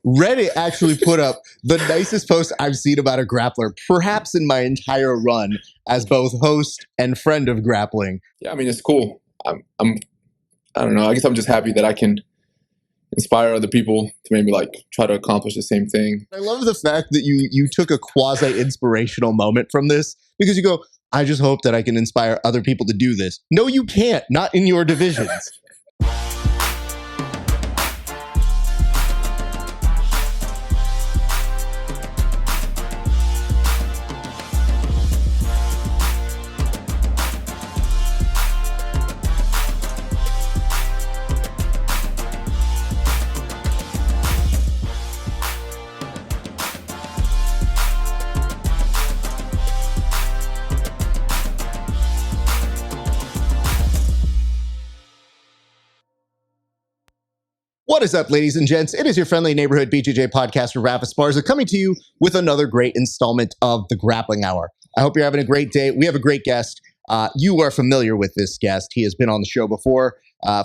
Reddit actually put up the nicest post I've seen about a grappler, perhaps in my entire run as both host and friend of grappling. Yeah, I mean, it's cool. I don't know. I guess I'm just happy that I can inspire other people to maybe like try to accomplish the same thing. I love the fact that you took a quasi-inspirational moment from this because you go, I just hope that I can inspire other people to do this. No, you can't. Not in your divisions. What is up, ladies and gents? It is your friendly neighborhood BJJ podcaster, Rafa Esparza, coming to you with another great installment of the Grappling Hour. I hope you're having a great day. We have a great guest. You are familiar with this guest. He has been on the show before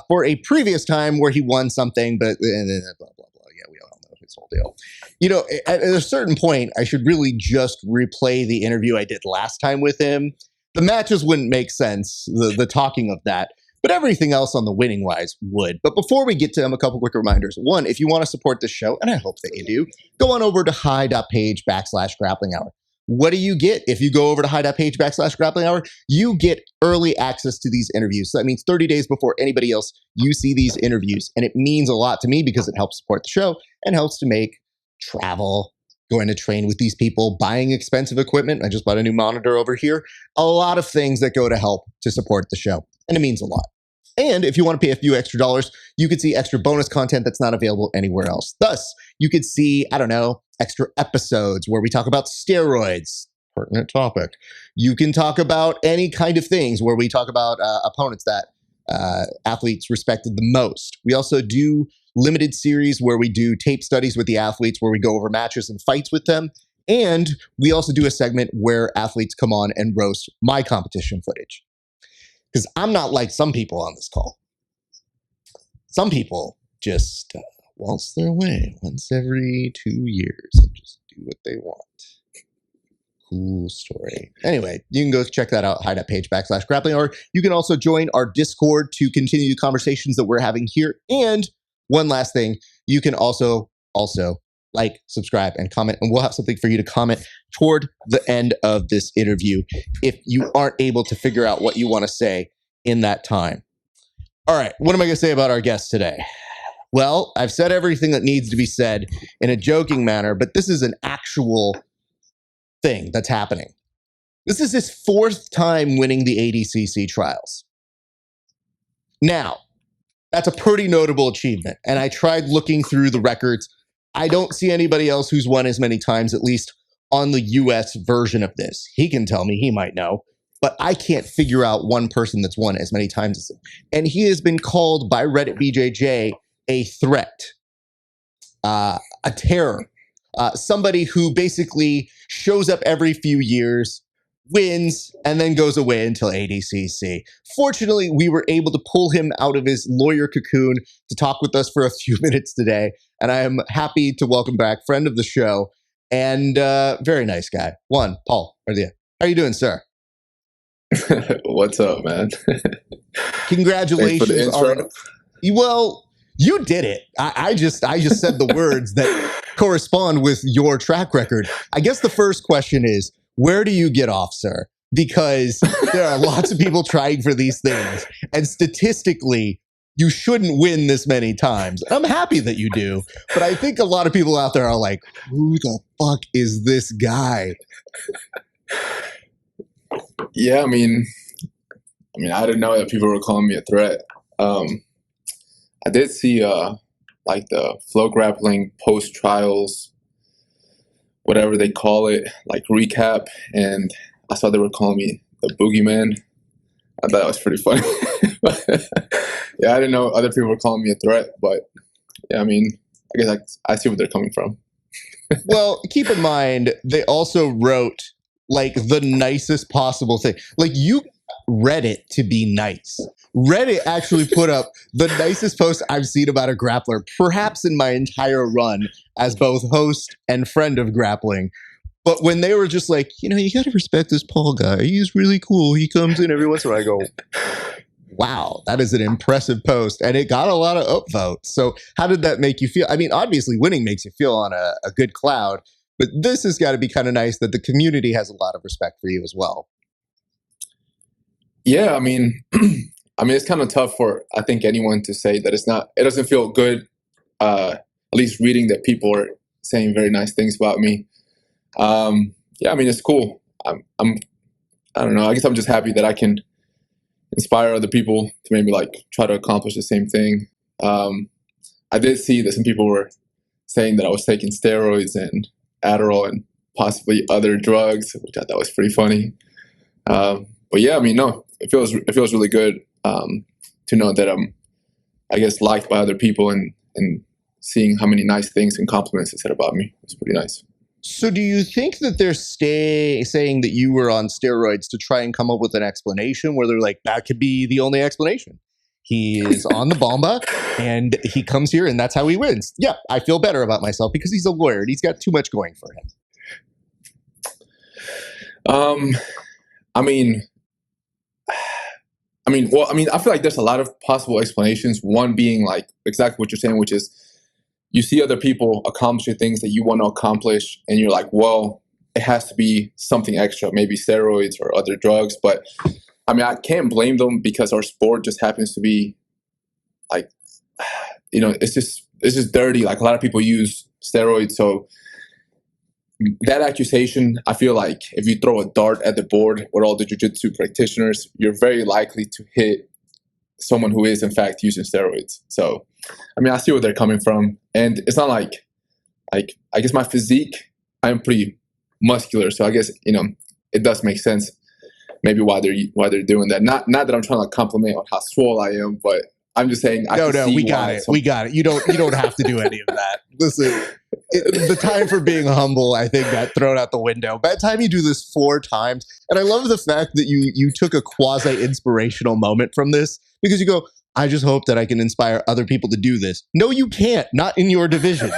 for a previous time where he won something, but blah, blah, blah. Yeah, we all know his whole deal. You know, at a certain point, I should really just replay the interview I did last time with him. The matches wouldn't make sense, the talking of that. But everything else on the winning wise would. But before we get to him, a couple quick reminders. One, if you want to support this show, and I hope that you do, go on over to HY.PAGE/Grappling Hour. What do you get if you go over to HY.PAGE/Grappling Hour? You get early access to these interviews. So that means 30 days before anybody else, you see these interviews. And it means a lot to me because it helps support the show and helps to make travel, going to train with these people, buying expensive equipment. I just bought a new monitor over here. A lot of things that go to help to support the show. And it means a lot. And if you want to pay a few extra dollars, you could see extra bonus content that's not available anywhere else. Thus, you could see, I don't know, extra episodes where we talk about steroids, pertinent topic. You can talk about any kind of things where we talk about opponents that athletes respected the most. We also do limited series where we do tape studies with the athletes where we go over matches and fights with them. And we also do a segment where athletes come on and roast my competition footage. Because I'm not like some people on this call. Some people just waltz their way once every 2 years and just do what they want. Cool story. Anyway, you can go check that out, HY.PAGE/Grappling Hour. You can also join our Discord to continue the conversations that we're having here. And one last thing, you can also like, subscribe, and comment, and we'll have something for you to comment toward the end of this interview if you aren't able to figure out what you want to say in that time. All right, what am I going to say about our guest today? Well, I've said everything that needs to be said in a joking manner, but this is an actual thing that's happening. This is his 4th time winning the ADCC Trials. Now, that's a pretty notable achievement, and I tried looking through the records. I don't see anybody else who's won as many times, at least on the US version of this. He can tell me, he might know, but I can't figure out one person that's won as many times as him. And he has been called by Reddit BJJ a threat, a terror, somebody who basically shows up every few years, wins, and then goes away until ADCC. Fortunately, we were able to pull him out of his lawyer cocoon to talk with us for a few minutes today. And I am happy to welcome back friend of the show and very nice guy, Paul Ardila. How are you doing, sir? What's up, man? Congratulations. Thanks for the intro. Well, you did it. I just said the words that correspond with your track record. I guess the first question is, where do you get off, sir? Because there are lots of people trying for these things. And statistically, you shouldn't win this many times. I'm happy that you do. But I think a lot of people out there are like, who the fuck is this guy? Yeah, I mean, I didn't know that people were calling me a threat. I did see like the Flow Grappling post-trials, whatever they call it, like recap, and I saw they were calling me the boogeyman. I thought that was pretty funny. Yeah, I didn't know other people were calling me a threat, but yeah, I mean, I guess I see where they're coming from. Well, keep in mind, they also wrote like the nicest possible thing. Like, you Reddit to be nice. Reddit actually put up the nicest post I've seen about a grappler, perhaps in my entire run as both host and friend of grappling. But when they were just like, you got to respect this Paul guy. He's really cool. He comes in every once in a while. I go, wow, that is an impressive post. And it got a lot of upvotes. So how did that make you feel? I mean, obviously winning makes you feel on a good cloud, but this has got to be kind of nice that the community has a lot of respect for you as well. Yeah, I mean, it's kind of tough for, I think, anyone to say that it doesn't feel good, at least reading that people are saying very nice things about me. Yeah, I mean, it's cool. I don't know. I guess I'm just happy that I can inspire other people to maybe like try to accomplish the same thing. I did see that some people were saying that I was taking steroids and Adderall and possibly other drugs, which I thought was pretty funny. But yeah, I mean, no, it feels really good to know that I'm, I guess, liked by other people and seeing how many nice things and compliments they said about me. It's pretty nice. So do you think that they're saying that you were on steroids to try and come up with an explanation where they're like, that could be the only explanation? He is on the bomba and he comes here and that's how he wins. Yeah, I feel better about myself because he's a lawyer and he's got too much going for him. I feel like there's a lot of possible explanations. One being like exactly what you're saying, which is you see other people accomplishing things that you want to accomplish, and you're like, well, it has to be something extra, maybe steroids or other drugs. But I mean, I can't blame them because our sport just happens to be like, it's just dirty. Like a lot of people use steroids. So that accusation, I feel like if you throw a dart at the board with all the jiu-jitsu practitioners, you're very likely to hit someone who is in fact using steroids. So, I mean, I see where they're coming from, and it's not like I guess my physique, I'm pretty muscular, so I guess it does make sense maybe why they're doing that. Not that I'm trying to compliment on how swole I am, but I'm just saying. We got it. You don't have to do any of that. Listen, the time for being humble, I think, got thrown out the window. By the time you do this 4 times, and I love the fact that you took a quasi-inspirational moment from this, because you go, I just hope that I can inspire other people to do this. No, you can't. Not in your divisions.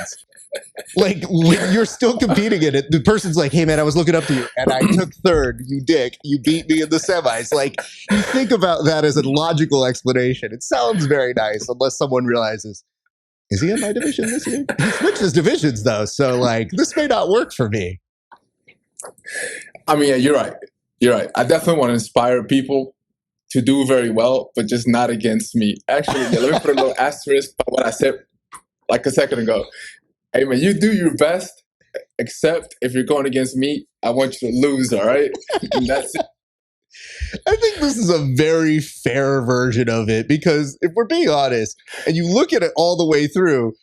Like, when you're still competing in it, the person's like, hey, man, I was looking up to you, and I took 3rd, you dick. You beat me in the semis. Like, you think about that as a logical explanation. It sounds very nice, unless someone realizes, is he in my division this year? He switched his divisions, though, so, like, this may not work for me. I mean, yeah, you're right. You're right. I definitely want to inspire people to do very well, but just not against me. Actually, yeah, let me put a little asterisk by what I said like a second ago. Hey, man, you do your best, except if you're going against me, I want you to lose, all right? And that's it. I think this is a very fair version of it, because if we're being honest and you look at it all the way through,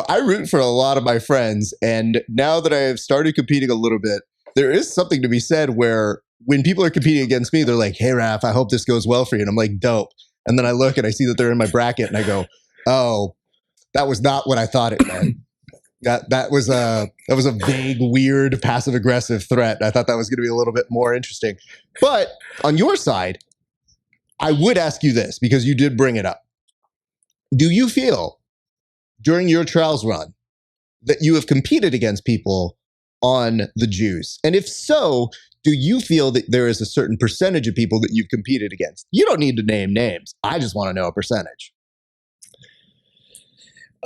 I root for a lot of my friends. And now that I have started competing a little bit, there is something to be said where when people are competing against me, they're like, hey, Raph, I hope this goes well for you. And I'm like, dope. And then I look and I see that they're in my bracket and I go, oh, that was not what I thought it meant. That was a vague, weird, passive-aggressive threat. I thought that was going to be a little bit more interesting. But on your side, I would ask you this, because you did bring it up. Do you feel during your trials run that you have competed against people on the juice? And if so, do you feel that there is a certain percentage of people that you've competed against? You don't need to name names. I just want to know a percentage.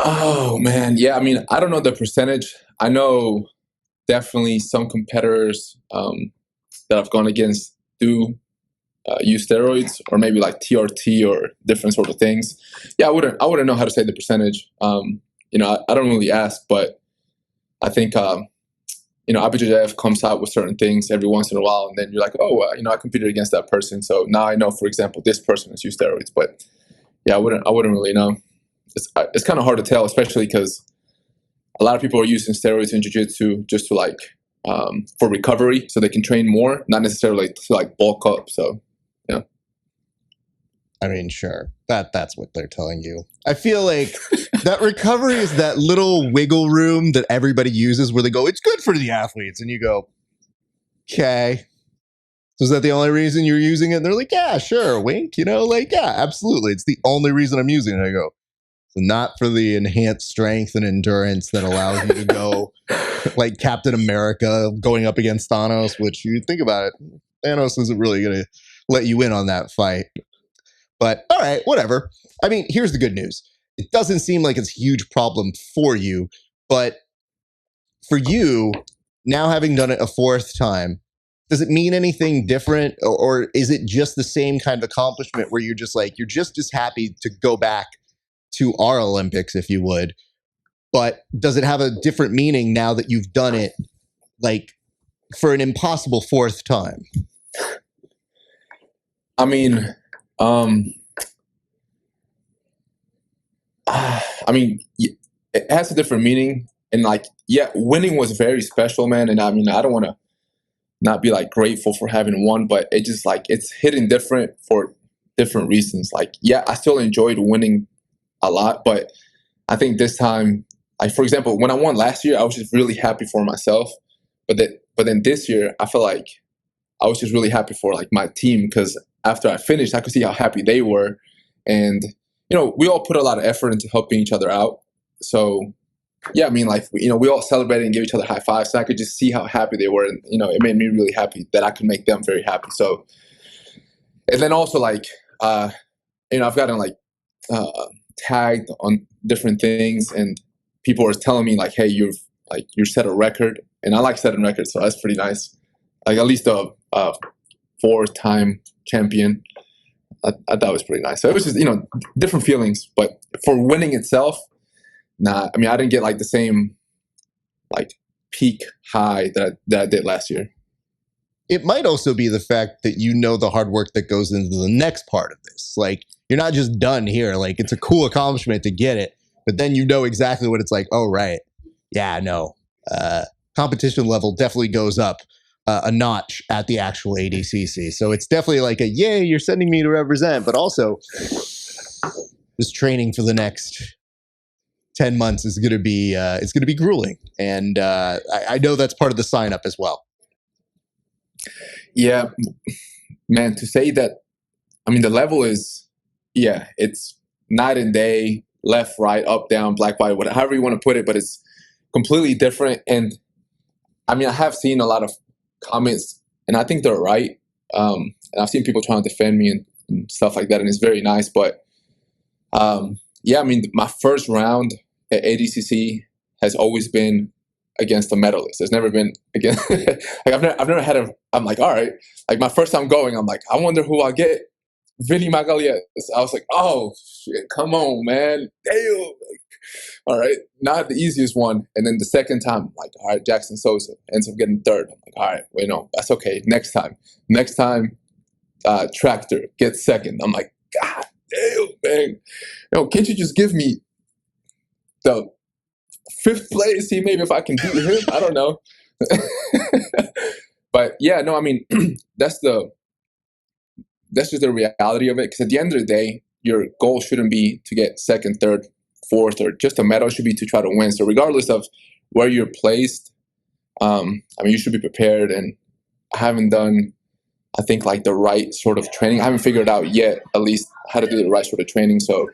Oh, man. Yeah, I mean, I don't know the percentage. I know definitely some competitors that I've gone against do use steroids, or maybe like TRT or different sort of things. Yeah, I wouldn't know how to say the percentage. I don't really ask, but I think IBJJF comes out with certain things every once in a while, and then you're like, oh, I competed against that person, so now I know, for example, this person has used steroids. But yeah, I wouldn't really know. It's kind of hard to tell, especially because a lot of people are using steroids in jiu-jitsu just to for recovery, so they can train more, not necessarily to bulk up. So yeah. I mean, sure, that's what they're telling you. I feel like that recovery is that little wiggle room that everybody uses where they go, it's good for the athletes, and you go, okay. So is that the only reason you're using it? And they're like, yeah, sure, wink, like, yeah, absolutely. It's the only reason I'm using it. I go, so not for the enhanced strength and endurance that allows you to go like Captain America going up against Thanos, which you think about it, Thanos isn't really going to let you in on that fight. But all right, whatever. I mean, here's the good news. It doesn't seem like it's a huge problem for you, but for you, now having done it a fourth time, does it mean anything different? Or is it just the same kind of accomplishment where you're just as happy to go back to our Olympics, if you would, but does it have a different meaning now that you've done it like for an impossible fourth time? I mean, it has a different meaning, and like, yeah, winning was very special, man. And I mean, I don't want to not be like grateful for having won, but it just like it's hitting different for different reasons. Like, yeah, I still enjoyed winning a lot, but I think this time, like for example, when I won last year, I was just really happy for myself. But then this year, I feel like I was just really happy for like my team, because after I finished, I could see how happy they were, and we all put a lot of effort into helping each other out. So yeah, I mean, like we all celebrated and gave each other high fives, so I could just see how happy they were, and it made me really happy that I could make them very happy. So, and then also like I've gotten like tagged on different things, and people are telling me like, hey, you set a record, and I like setting records, so that's pretty nice. Like at least a 4-time champion. I thought it was pretty nice. So it was just different feelings, but for winning itself, nah. I mean, I didn't get like the same like peak high that I did last year. It might also be the fact that the hard work that goes into the next part of this. Like, you're not just done here. Like, it's a cool accomplishment to get it, but then exactly what it's like. Oh, right. Yeah, no. Competition level definitely goes up a notch at the actual ADCC. So it's definitely like a, yay, you're sending me to represent, but also this training for the next 10 months is going to be, it's going to be grueling. And I know that's part of the sign up as well. Yeah, man, to say that, I mean, the level is, yeah, it's night and day, left, right, up, down, black, white, whatever, however you want to put it, but it's completely different. And I mean, I have seen a lot of comments, and I think they're right. And I've seen people trying to defend me and stuff like that, and it's very nice. But yeah, I mean, my first round at ADCC has always been against a medalist. There's never been against like I've never had I'm like, all right, like my first time going, I'm like, I wonder who I'll get. Vinny Magalhães. I was like, oh shit, come on, man, damn. Like, all right, not the easiest one. And then the second time, I'm like, all right, Jackson Sosa ends up getting third. I'm like, all right, wait, no, that's okay. Next time, Tractor gets second. I'm like, God damn, man, can't you just give me the 5th place? See, maybe if I can beat him, I don't know. But yeah, no, I mean, that's just the reality of it. Because at the end of the day, your goal shouldn't be to get second, third, fourth, or just a medal. It should be to try to win. So regardless of where you're placed, I mean, you should be prepared. And I haven't done, I think, like the right sort of training. I haven't figured out yet, at least, how to do the right sort of training, so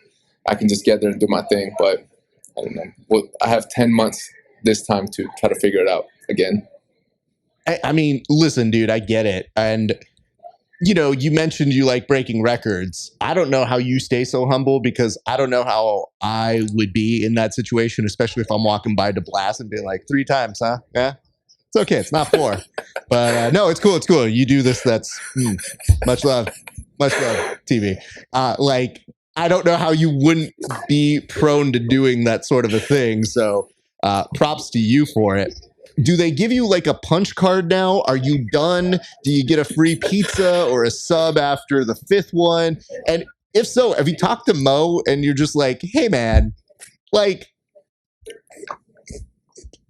I can just get there and do my thing. But I don't know. Well, I have 10 months this time to try to figure it out again. I mean, listen, dude, I get it. And, you mentioned you like breaking records. I don't know how you stay so humble, because I don't know how I would be in that situation, especially if I'm walking by DeBlas and being like, 3 times, huh? Yeah, it's okay. It's not 4. But no, it's cool. It's cool. You do this. That's much love. Much love, TV. Like, I don't know how you wouldn't be prone to doing that sort of a thing. So props to you for it. Do they give you like a punch card now? Are you done? Do you get a free pizza or a sub after the 5th one? And if so, have you talked to Mo and you're just like, hey, man, like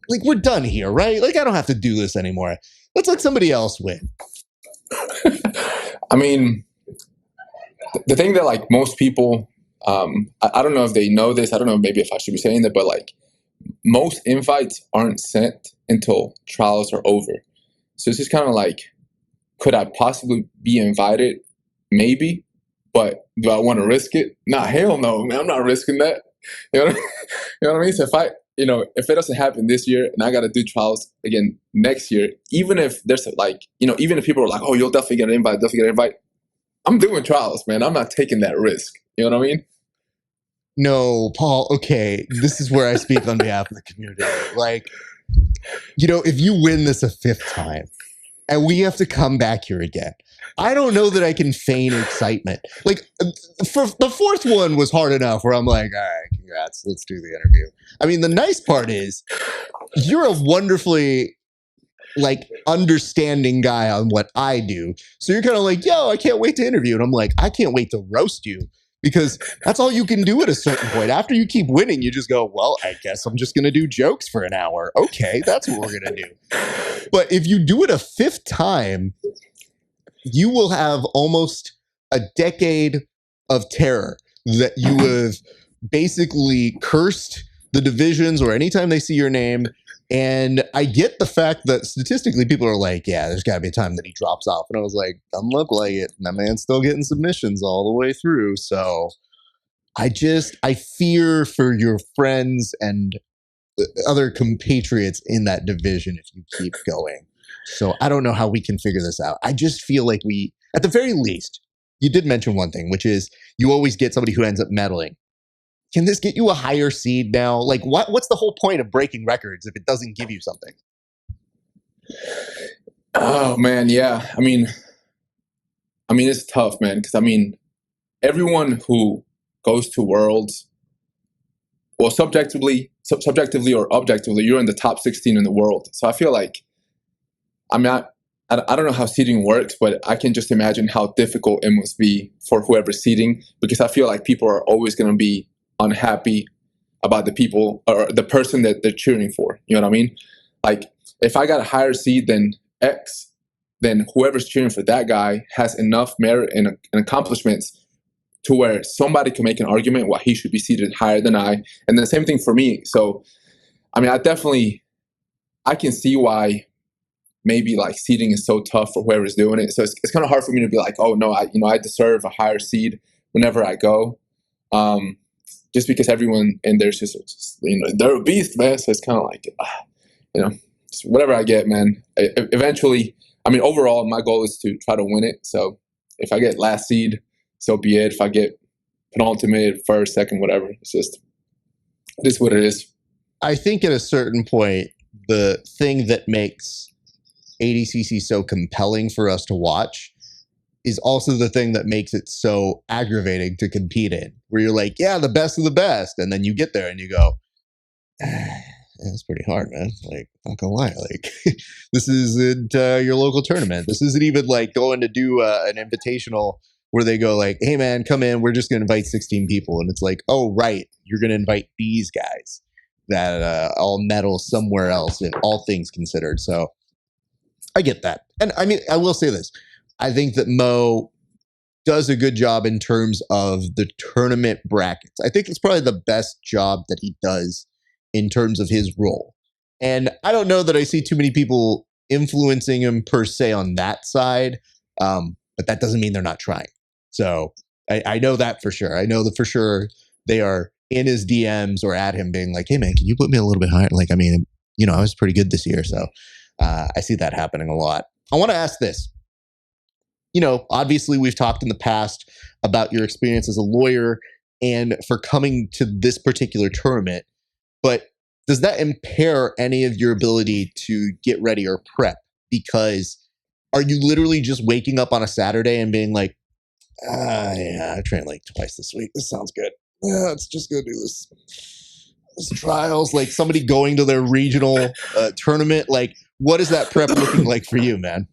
we're done here, right? Like, I don't have to do this anymore. Let's let somebody else win. I mean, the thing that like most people, I don't know if they know this. I don't know maybe if I should be saying that, but like most invites aren't sent until trials are over. So it's just kind of like, could I possibly be invited? Maybe. But do I want to risk it? Nah, hell no, man. I'm not risking that. You know, you know what I mean? So if it doesn't happen this year and I got to do trials again next year, even if there's even if people are like, oh, you'll definitely get an invite, I'm doing trials, man. I'm not taking that risk. You know what I mean? No, Paul, okay, this is where I speak on behalf of the community. Like, if you win this a fifth time and we have to come back here again, I don't know that I can feign excitement. Like, for the fourth one was hard enough where I'm like, all right, congrats, let's do the interview. I mean, the nice part is you're a wonderfully understanding guy on what I do. So you're kind of like, yo, I can't wait to interview. And I'm like, I can't wait to roast you. Because that's all you can do at a certain point. After you keep winning, you just go, well, I guess I'm just going to do jokes for an hour. Okay, that's what we're going to do. But if you do it a fifth time, you will have almost a decade of terror that you have basically cursed the divisions or anytime they see your name. And I get the fact that statistically people are like, yeah, there's got to be a time that he drops off. And I was like, doesn't look like it. That man's still getting submissions all the way through. So I fear for your friends and other compatriots in that division if you keep going. So I don't know how we can figure this out. I just feel like we, at the very least, you did mention one thing, which is you always get somebody who ends up medaling. Can this get you a higher seed now? Like, what's the whole point of breaking records if it doesn't give you something? Oh man, yeah. I mean, it's tough, man. Because everyone who goes to Worlds, well, subjectively or objectively, you're in the top 16 in the world. So I feel like, I don't know how seeding works, but I can just imagine how difficult it must be for whoever's seeding, because I feel like people are always going to be unhappy about the people or the person that they're cheering for. You know what I mean? Like, if I got a higher seed than X, then whoever's cheering for that guy has enough merit and accomplishments to where somebody can make an argument why he should be seated higher than I. And the same thing for me. So, I can see why maybe seeding is so tough for whoever's doing it. So it's kind of hard for me to be like, oh no, I deserve a higher seed whenever I go. Just because everyone in there's just they're a beast, man. So it's kind of like, whatever I get, man. Eventually, overall, my goal is to try to win it. So if I get last seed, so be it. If I get penultimate, first, second, whatever, it is what it is. I think at a certain point, the thing that makes ADCC so compelling for us to watch is also the thing that makes it so aggravating to compete in, where you're like, yeah, the best of the best. And then you get there and you go, it's pretty hard, man. Like, not gonna lie. Like, this isn't your local tournament. This isn't even going to do an invitational where they go like, hey man, come in. We're just going to invite 16 people. And it's like, oh, right. You're going to invite these guys that all medal somewhere else, in all things considered. So I get that. And I will say this. I think that Mo does a good job in terms of the tournament brackets. I think it's probably the best job that he does in terms of his role. And I don't know that I see too many people influencing him per se on that side, but that doesn't mean they're not trying. So I know that for sure. I know that for sure they are in his DMs or at him being like, hey man, can you put me a little bit higher? I was pretty good this year. So I see that happening a lot. I want to ask this. Obviously we've talked in the past about your experience as a lawyer and for coming to this particular tournament, but does that impair any of your ability to get ready or prep? Because are you literally just waking up on a Saturday and being like, yeah, I trained twice this week. This sounds good. Yeah, let's just go do this trials, somebody going to their regional tournament. What is that prep looking like for you, man?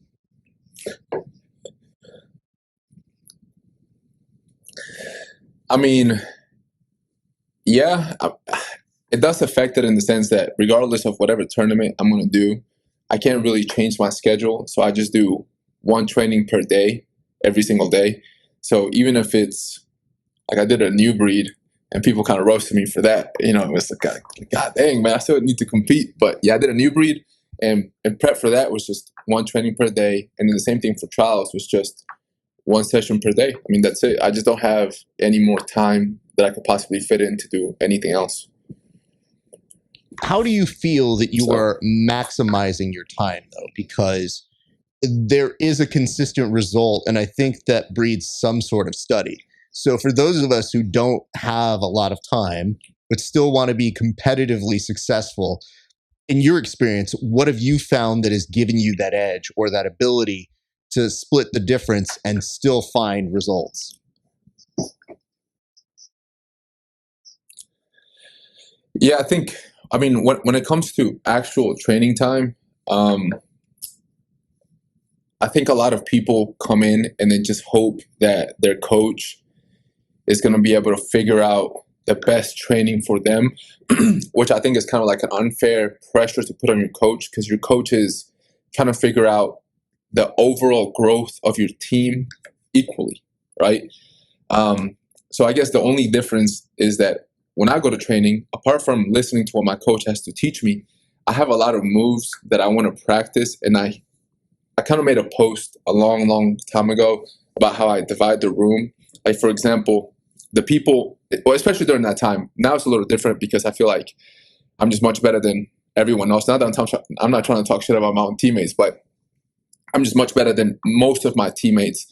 Yeah, it does affect it in the sense that regardless of whatever tournament I'm going to do, I can't really change my schedule. So I just do one training per day, every single day. So even if it's I did a new breed and people kind of roasted me for that, it was God dang, man, I still need to compete. But yeah, I did a new breed And prep for that was just one training per day. And then the same thing for trials was just one session per day. I mean, that's it. I just don't have any more time that I could possibly fit in to do anything else. How do you feel that you are maximizing your time, though? Because there is a consistent result, and I think that breeds some sort of study. So for those of us who don't have a lot of time, but still want to be competitively successful, in your experience, what have you found that has given you that edge or that ability to split the difference and still find results? Yeah, I mean, when it comes to actual training time, I think a lot of people come in and then just hope that their coach is going to be able to figure out the best training for them, which I think is kind of like an unfair pressure to put on your coach, because your coach is trying to figure out the overall growth of your team equally, right? So I guess the only difference is that when I go to training, apart from listening to what my coach has to teach me, I have a lot of moves that I want to practice. And I kind of made a post a long time ago about how I divide the room. Like, for example, the people, well, especially during that time, now it's a little different because I feel like I'm just much better than everyone else. Not that I'm not trying to talk shit about my own teammates, but I'm just much better than most of my teammates.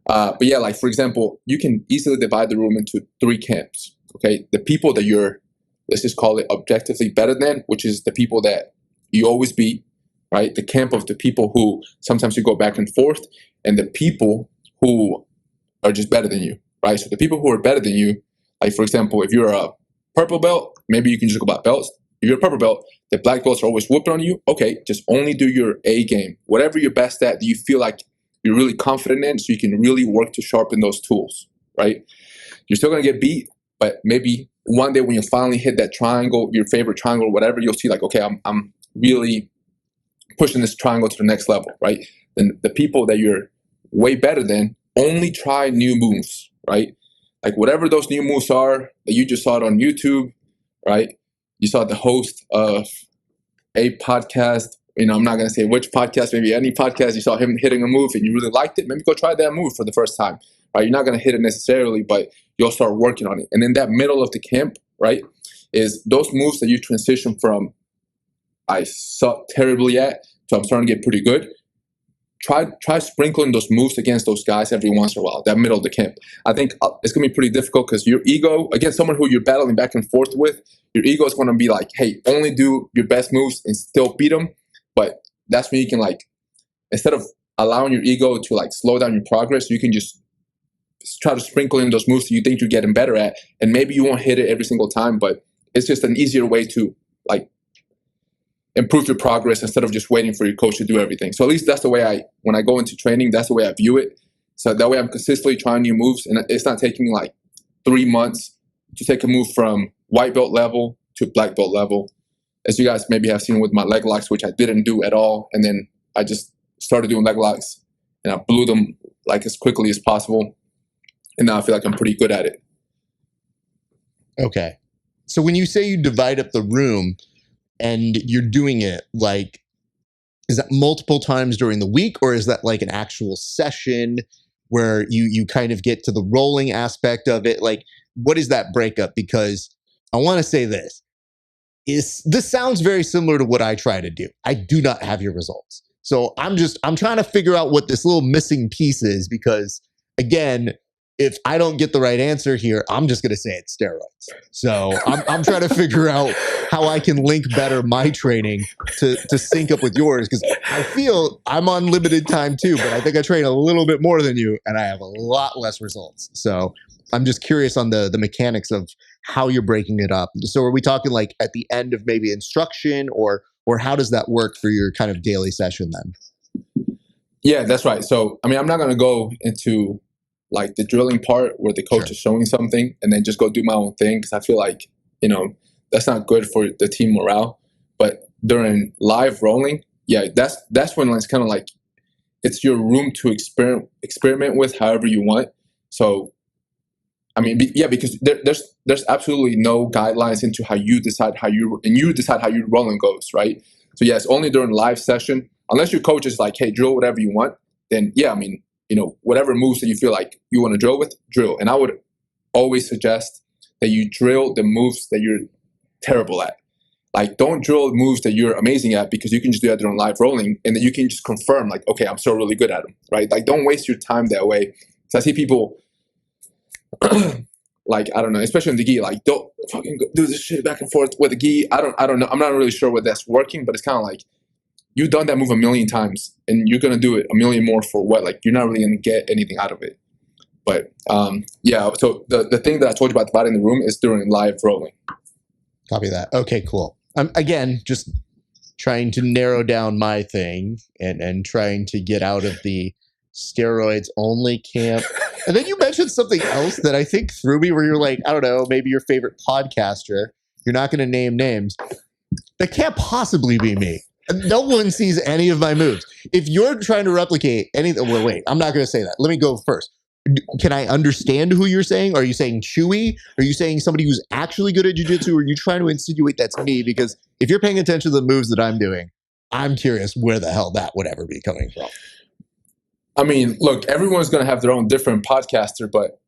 But yeah, like, for example, you can easily divide the room into 3 camps. Okay, the people that you're, let's just call it objectively better than, which is the people that you always beat, right? The camp of the people who sometimes you go back and forth, and the people who are just better than you, right? So the people who are better than you, like, for example, if you're a purple belt, maybe you can just go about belts. If you're a purple belt, the black belts are always whooping on you. Okay, just only do your A game. Whatever you're best at, do you feel like you're really confident in, so you can really work to sharpen those tools, right? You're still going to get beat, but maybe one day when you finally hit that triangle, your favorite triangle, whatever, you'll see like, okay, I'm really pushing this triangle to the next level, right? Then the people that you're way better than, only try new moves, right? Like, whatever those new moves are, that you just saw it on YouTube, right? You saw the host of a podcast, I'm not going to say which podcast, maybe any podcast, you saw him hitting a move and you really liked it, maybe go try that move for the first time, right? You're not going to hit it necessarily, but you'll start working on it. And then that middle of the camp, right, is those moves that you transition from I suck terribly at to I'm starting to get pretty good. Try sprinkling those moves against those guys every once in a while, that middle of the camp. I think it's going to be pretty difficult because your ego, against someone who you're battling back and forth with, your ego is going to be like, hey, only do your best moves and still beat them. But that's when you can, like, instead of allowing your ego to, like, slow down your progress, you can just try to sprinkle in those moves that you think you're getting better at. And maybe you won't hit it every single time, but it's just an easier way to, like, improve your progress instead of just waiting for your coach to do everything. So at least that's the way when I go into training, that's the way I view it. So that way I'm consistently trying new moves, and it's not taking me like 3 months to take a move from white belt level to black belt level. As you guys maybe have seen with my leg locks, which I didn't do at all. And then I just started doing leg locks and I blew them like as quickly as possible. And now I feel like I'm pretty good at it. Okay. So when you say you divide up the room and you're doing it, like, is that multiple times during the week, or is that like an actual session where you kind of get to the rolling aspect of it? Like, what is that breakup? Because I want to say this sounds very similar to what I try to do. I do not have your results. So I'm trying to figure out what this little missing piece is, because again, if I don't get the right answer here, I'm just going to say it's steroids. So I'm trying to figure out how I can link better my training to sync up with yours, because I feel I'm on limited time too, but I think I train a little bit more than you and I have a lot less results. So I'm just curious on the mechanics of how you're breaking it up. So are we talking like at the end of maybe instruction, or how does that work for your kind of daily session then? Yeah, that's right. So, I mean, I'm not going to go into like the drilling part where the coach is showing something and then just go do my own thing, because I feel like, that's not good for the team morale. But during live rolling, yeah, that's when it's kind of like it's your room to experiment with however you want. So, I mean, yeah, because there's absolutely no guidelines into how you decide how your rolling goes, right? So yes, only during live session, unless your coach is like, hey, drill whatever you want, then yeah, I mean, whatever moves that you feel like you want to drill with, drill. And I would always suggest that you drill the moves that you're terrible at. Like, don't drill moves that you're amazing at, because you can just do that during live rolling, and then you can just confirm, like, okay, I'm still really good at them, right? Like, don't waste your time that way. So I see people, like, I don't know, especially in the gi, like, don't fucking do this shit back and forth with the gi. I don't know. I'm not really sure what that's working, but it's kind of like, you've done that move a million times, and you're gonna do it a million more for what? Like, you're not really gonna get anything out of it. But yeah, so the thing that I told you about dividing the room is during live rolling. Copy that. Okay, cool. I'm again just trying to narrow down my thing and trying to get out of the steroids only camp. And then you mentioned something else that I think threw me, where you're like, I don't know, maybe your favorite podcaster. You're not going to name names. That can't possibly be me. No one sees any of my moves. If you're trying to replicate anything, well, wait, I'm not going to say that. Let me go first. Can I understand who you're saying? Are you saying Chewy? Are you saying somebody who's actually good at jiu-jitsu? Or are you trying to insinuate that's me? Because if you're paying attention to the moves that I'm doing, I'm curious where the hell that would ever be coming from. I mean, look, everyone's going to have their own different podcaster, but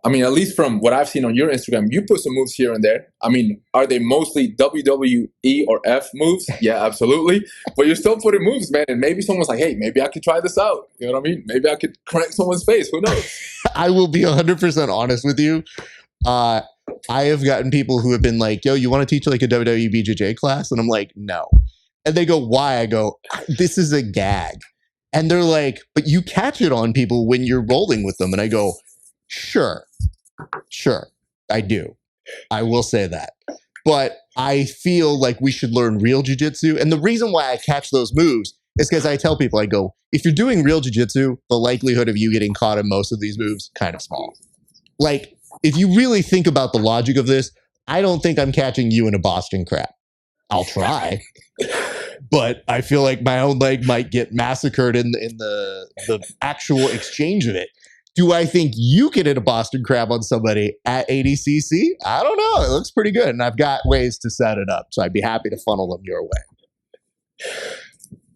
I mean, at least from what I've seen on your Instagram, you put some moves here and there. I mean, are they mostly WWE or F moves? Yeah, absolutely. But you're still putting moves, man. And maybe someone's like, hey, maybe I could try this out. You know what I mean? Maybe I could crack someone's face. Who knows? I will be 100% honest with you. I have gotten people who have been like, yo, you want to teach like a WWE BJJ class? And I'm like, no. And they go, why? I go, this is a gag. And they're like, but you catch it on people when you're rolling with them. And I go, sure, I do. I will say that. But I feel like we should learn real jiu-jitsu. And the reason why I catch those moves is because I tell people, I go, if you're doing real jiu-jitsu, the likelihood of you getting caught in most of these moves, kind of small. Like, if you really think about the logic of this, I don't think I'm catching you in a Boston crab. I'll try. But I feel like my own leg might get massacred in the actual exchange of it. Do I think you can hit a Boston crab on somebody at ADCC? I don't know. It looks pretty good, and I've got ways to set it up, so I'd be happy to funnel them your way.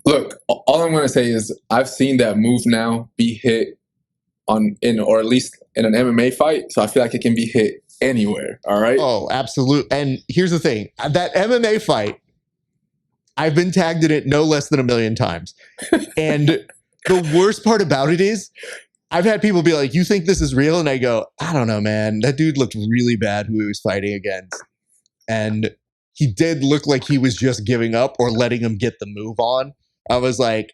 Look, all I'm going to say is I've seen that move now be hit or at least in an MMA fight, so I feel like it can be hit anywhere, all right? Oh, absolutely. And here's the thing. That MMA fight, I've been tagged in it no less than 1 million times. And the worst part about it is, I've had people be like, you think this is real? And I go, I don't know, man. That dude looked really bad who he was fighting against. And he did look like he was just giving up or letting him get the move on. I was like,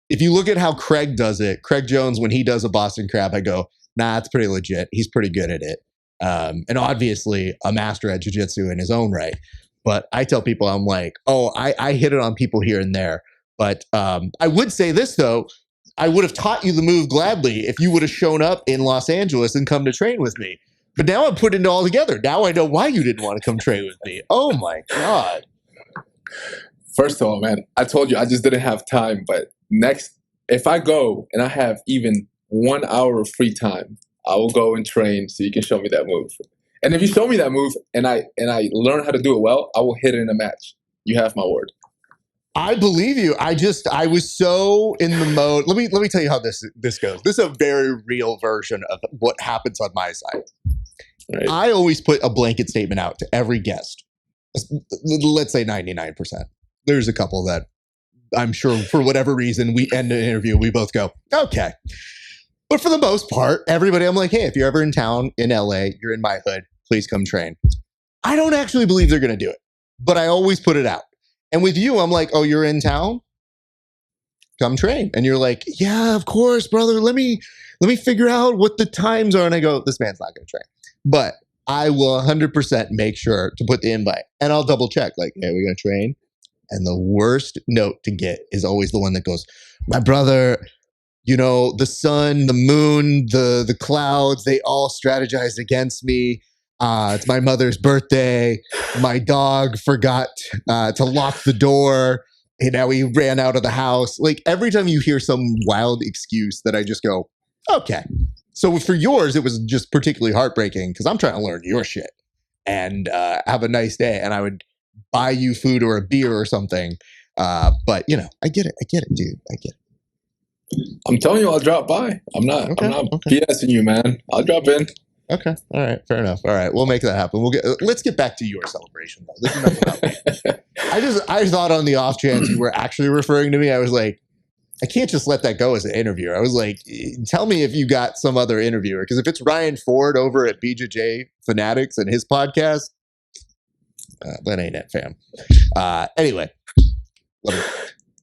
if you look at how Craig does it, Craig Jones, when he does a Boston crab, I go, nah, it's pretty legit. He's pretty good at it. And obviously a master at jiu-jitsu in his own right. But I tell people, I'm like, oh, I hit it on people here and there. But I would say this, though. I would have taught you the move gladly if you would have shown up in Los Angeles and come to train with me. But now I'm putting it all together. Now I know why you didn't want to come train with me. Oh, my God. First of all, man, I told you I just didn't have time. But next, if I go and I have even 1 hour of free time, I will go and train so you can show me that move. And if you show me that move and I learn how to do it well, I will hit it in a match. You have my word. I believe you. I was so in the mode. Let me tell you how this goes. This is a very real version of what happens on my side. Right. I always put a blanket statement out to every guest. Let's say 99%. There's a couple that I'm sure for whatever reason we end an interview, we both go, okay. But for the most part, everybody, I'm like, hey, if you're ever in town in LA, you're in my hood, please come train. I don't actually believe they're going to do it, but I always put it out. And with you, I'm like, oh, you're in town? Come train. And you're like, yeah, of course, brother. Let me figure out what the times are. And I go, this man's not going to train. But I will 100% make sure to put the invite. And I'll double check, like, hey, we're going to train. And the worst note to get is always the one that goes, my brother, you know, the sun, the moon, the clouds, they all strategized against me. It's my mother's birthday. My dog forgot to lock the door. And now he ran out of the house. Like, every time you hear some wild excuse that I just go, okay. So for yours, it was just particularly heartbreaking because I'm trying to learn your shit and have a nice day. And I would buy you food or a beer or something. But you know, I get it, dude. I get it. I'm telling you, I'll drop by. I'm not BSing you, man. I'll drop in. Okay. All right. Fair enough. All right. We'll make that happen. Let's get back to your celebration though. This is enough about me. I thought on the off chance you were actually referring to me. I was like, I can't just let that go as an interviewer. I was like, tell me if you got some other interviewer. Because if it's Ryan Ford over at BJJ Fanatics and his podcast, that ain't it, fam.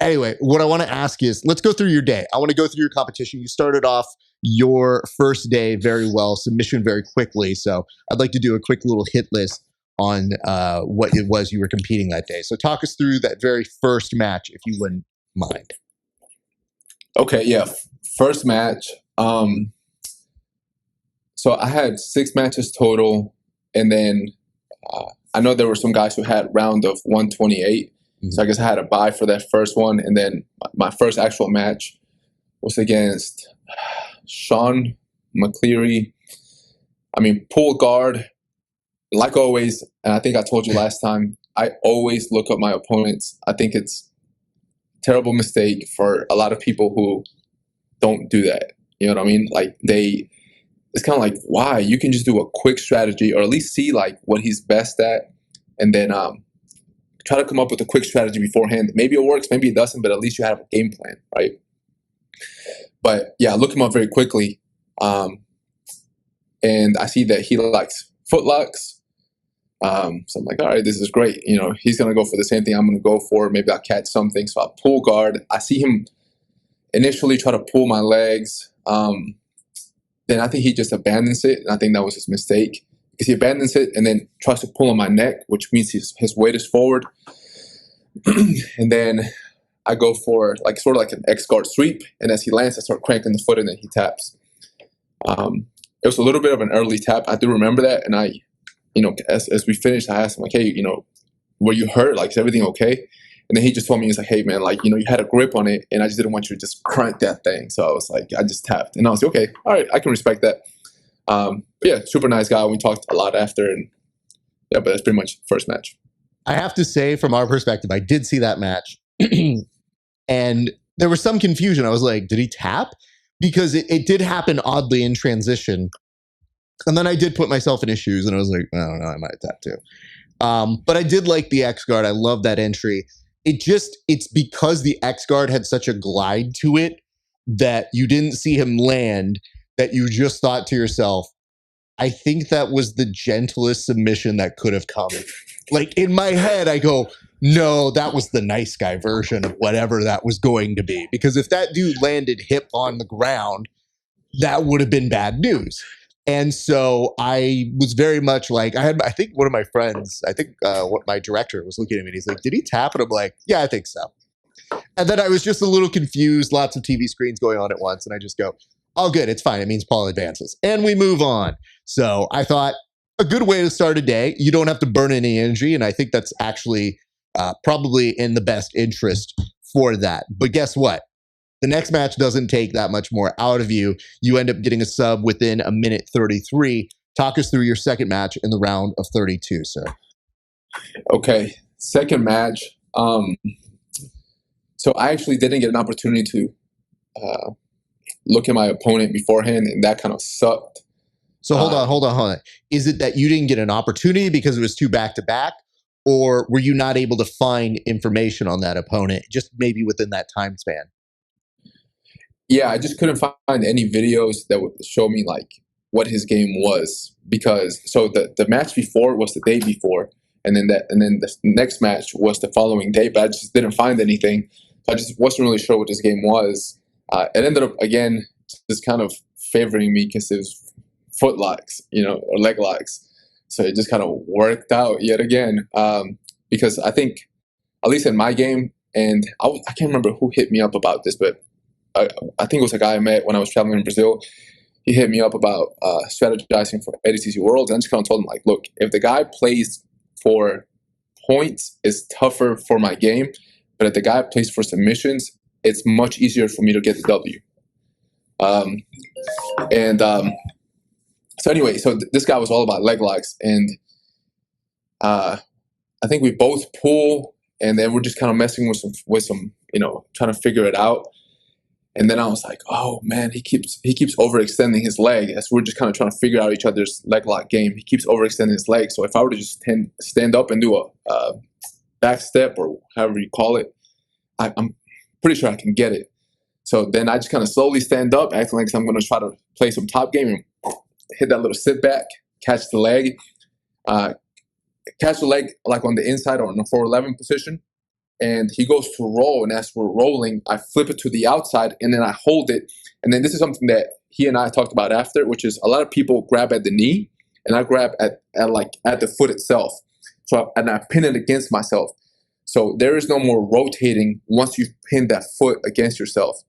Anyway, what I want to ask is, let's go through your day. I want to go through your competition. You started off your first day very well, submission very quickly. So I'd like to do a quick little hit list on what it was you were competing that day. So talk us through that very first match, if you wouldn't mind. Okay, yeah. First match. So I had 6 matches total, and then I know there were some guys who had round of 128. So I guess I had a bye for that first one, and then my first actual match was against Sean McCleary. I mean, pull guard, like always, and I think I told you last time, I always look up my opponents. I think it's a terrible mistake for a lot of people who don't do that. You know what I mean? Like it's kind of like, why? You can just do a quick strategy, or at least see like what he's best at, and then try to come up with a quick strategy beforehand. Maybe it works, maybe it doesn't, but at least you have a game plan, right? But yeah, I look him up very quickly, and I see that he likes footlocks. So I'm like, all right, this is great. You know, he's gonna go for the same thing I'm gonna go for. Maybe I'll catch something. So I pull guard. I see him initially try to pull my legs. Then I think he just abandons it, and I think that was his mistake, because he abandons it and then tries to pull on my neck, which means his weight is forward. And then I go for sort of like an X guard sweep, and as he lands, I start cranking the foot, and then he taps. It was a little bit of an early tap. I do remember that, and I, you know, as we finished, I asked him like, hey, you know, were you hurt? Like, is everything okay? And then he just told me, he's like, hey man, like, you know, you had a grip on it, and I just didn't want you to just crank that thing. So I was like, I just tapped, and I was like, okay, all right, I can respect that. But yeah, super nice guy. We talked a lot after, and yeah, but that's pretty much first match. I have to say, from our perspective, I did see that match, and there was some confusion. I was like, did he tap? Because it did happen oddly in transition. And then I did put myself in his shoes, and I was like, I don't know, I might tap too. But I did like the X guard. I love that entry. It's because the X guard had such a glide to it that you didn't see him land, that you just thought to yourself, I think that was the gentlest submission that could have come. Like in my head, I go, no, that was the nice guy version of whatever that was going to be. Because if that dude landed hip on the ground, that would have been bad news. And so I was very much like, I think one of my friends, what my director was looking at me and he's like, did he tap? And I'm like, yeah, I think so. And then I was just a little confused, lots of TV screens going on at once. And I just go, oh, good, it's fine. It means Paul advances. And we move on. So I thought a good way to start a day. You don't have to burn any energy. And I think that's actually probably in the best interest for that. But guess what? The next match doesn't take that much more out of you. You end up getting a sub within a minute 33. Talk us through your second match in the round of 32, sir. Okay, second match. So I actually didn't get an opportunity to look at my opponent beforehand, and that kind of sucked. So hold on. Is it that you didn't get an opportunity because it was too back-to-back? Or were you not able to find information on that opponent, just maybe within that time span? Yeah, I just couldn't find any videos that would show me like what his game was, because so the match before was the day before, and then the next match was the following day, but I just didn't find anything. So I just wasn't really sure what his game was. It ended up again just kind of favoring me because it was foot locks, you know, or leg locks. So it just kind of worked out yet again, because I think, at least in my game, and I can't remember who hit me up about this, but I think it was a guy I met when I was traveling in Brazil. He hit me up about strategizing for ADCC Worlds, and I just kind of told him, like, look, if the guy plays for points, it's tougher for my game, but if the guy plays for submissions, it's much easier for me to get the W. So anyway, so this guy was all about leg locks, and I think we both pull, and then we're just kind of messing with some, trying to figure it out. And then I was like, oh man, he keeps overextending his leg. As we're just kind of trying to figure out each other's leg lock game. He keeps overextending his leg. So if I were to just stand up and do a back step or however you call it, I'm pretty sure I can get it. So then I just kind of slowly stand up, acting like I'm going to try to play some top game and hit that little sit back, catch the leg like on the inside or on the 411 position. And he goes to roll, and as we're rolling, I flip it to the outside, and then I hold it. And then this is something that he and I talked about after, which is a lot of people grab at the knee, and I grab at the foot itself. And I pin it against myself. So there is no more rotating once you've pinned that foot against yourself.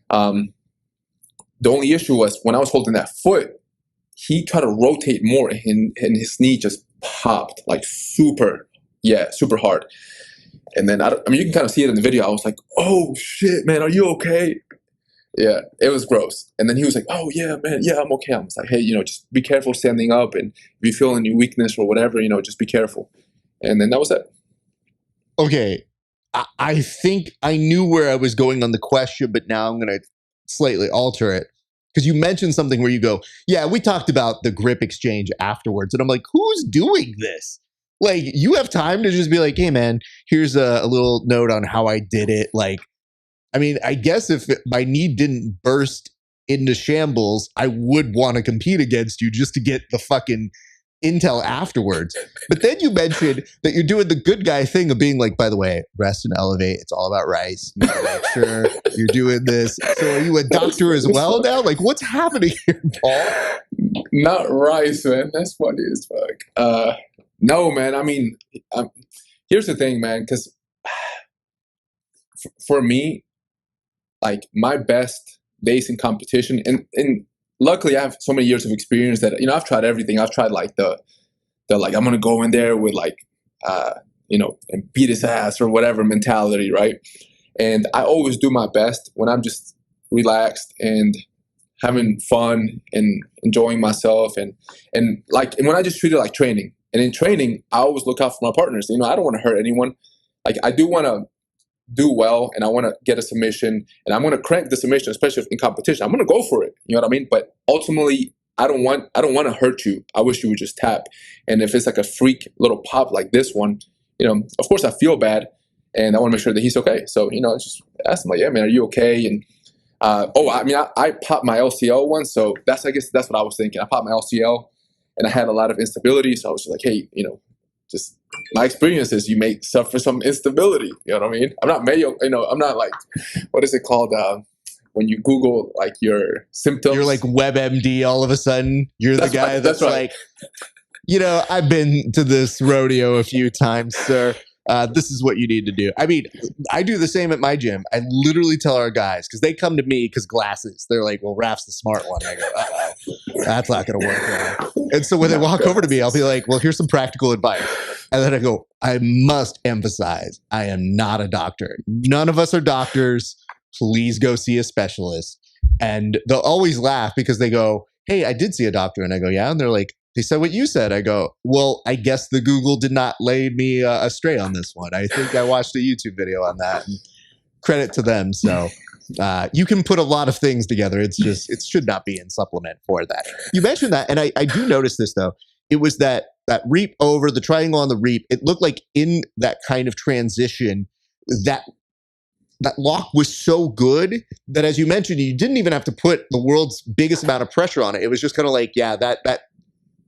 The only issue was when I was holding that foot, he tried to rotate more, and his knee just popped like super hard. And then, you can kind of see it in the video. I was like, oh, shit, man, are you okay? Yeah, it was gross. And then he was like, oh, yeah, man, yeah, I'm okay. I was like, hey, just be careful standing up. And if you feel any weakness or whatever, just be careful. And then that was it. Okay. I think I knew where I was going on the question, but now I'm going to slightly alter it. Because you mentioned something where you go, yeah, we talked about the grip exchange afterwards. And I'm like, who's doing this? Like, you have time to just be like, hey, man, here's a little note on how I did it. Like, I guess if my knee didn't burst into shambles, I would want to compete against you just to get the fucking intel afterwards. But then you mentioned that you're doing the good guy thing of being like, by the way, rest and elevate. It's all about rice. Make sure you're doing this. So are you a doctor as well now? Like, what's happening here, Paul? Not rice, man. That's funny as fuck. No, man. Here's the thing, man, because for me, like my best days in competition, and luckily I have so many years of experience that, I've tried everything. I've tried like the like, I'm going to go in there with like, and beat his ass or whatever mentality, right? And I always do my best when I'm just relaxed and having fun and enjoying myself. And when I just treat it like training. And in training, I always look out for my partners. I don't want to hurt anyone. Like, I do want to do well, and I want to get a submission, and I'm going to crank the submission, especially in competition. I'm going to go for it. You know what I mean? But ultimately, I don't want to hurt you. I wish you would just tap. And if it's like a freak little pop like this one, of course I feel bad, and I want to make sure that he's okay. So, I just ask him like, yeah, man, are you okay? And I popped my LCL once, so I guess that's what I was thinking. I popped my LCL. And I had a lot of instability, so I was just like, hey, just my experience is you may suffer some instability. You know what I mean? I'm not Mayo, I'm not like, what is it called? When you Google like your symptoms. You're like WebMD all of a sudden. You're the guy that's right. Like, I've been to this rodeo a few times, sir. This is what you need to do. I do the same at my gym. I literally tell our guys, because they come to me because glasses. They're like, well, Raf's the smart one. I go, uh-oh, that's not going to work out. And so when they walk over to me, I'll be like, well, here's some practical advice. And then I go, I must emphasize, I am not a doctor. None of us are doctors. Please go see a specialist. And they'll always laugh because they go, hey, I did see a doctor. And I go, yeah. And they're like, they said what you said. I go, well, I guess the Google did not lay me astray on this one. I think I watched a YouTube video on that. And credit to them. So you can put a lot of things together. It should not be in supplement for that. You mentioned that, and I do notice this though. It was that reap over the triangle on the reap. It looked like in that kind of transition, that lock was so good that, as you mentioned, you didn't even have to put the world's biggest amount of pressure on it. It was just kind of like, yeah, that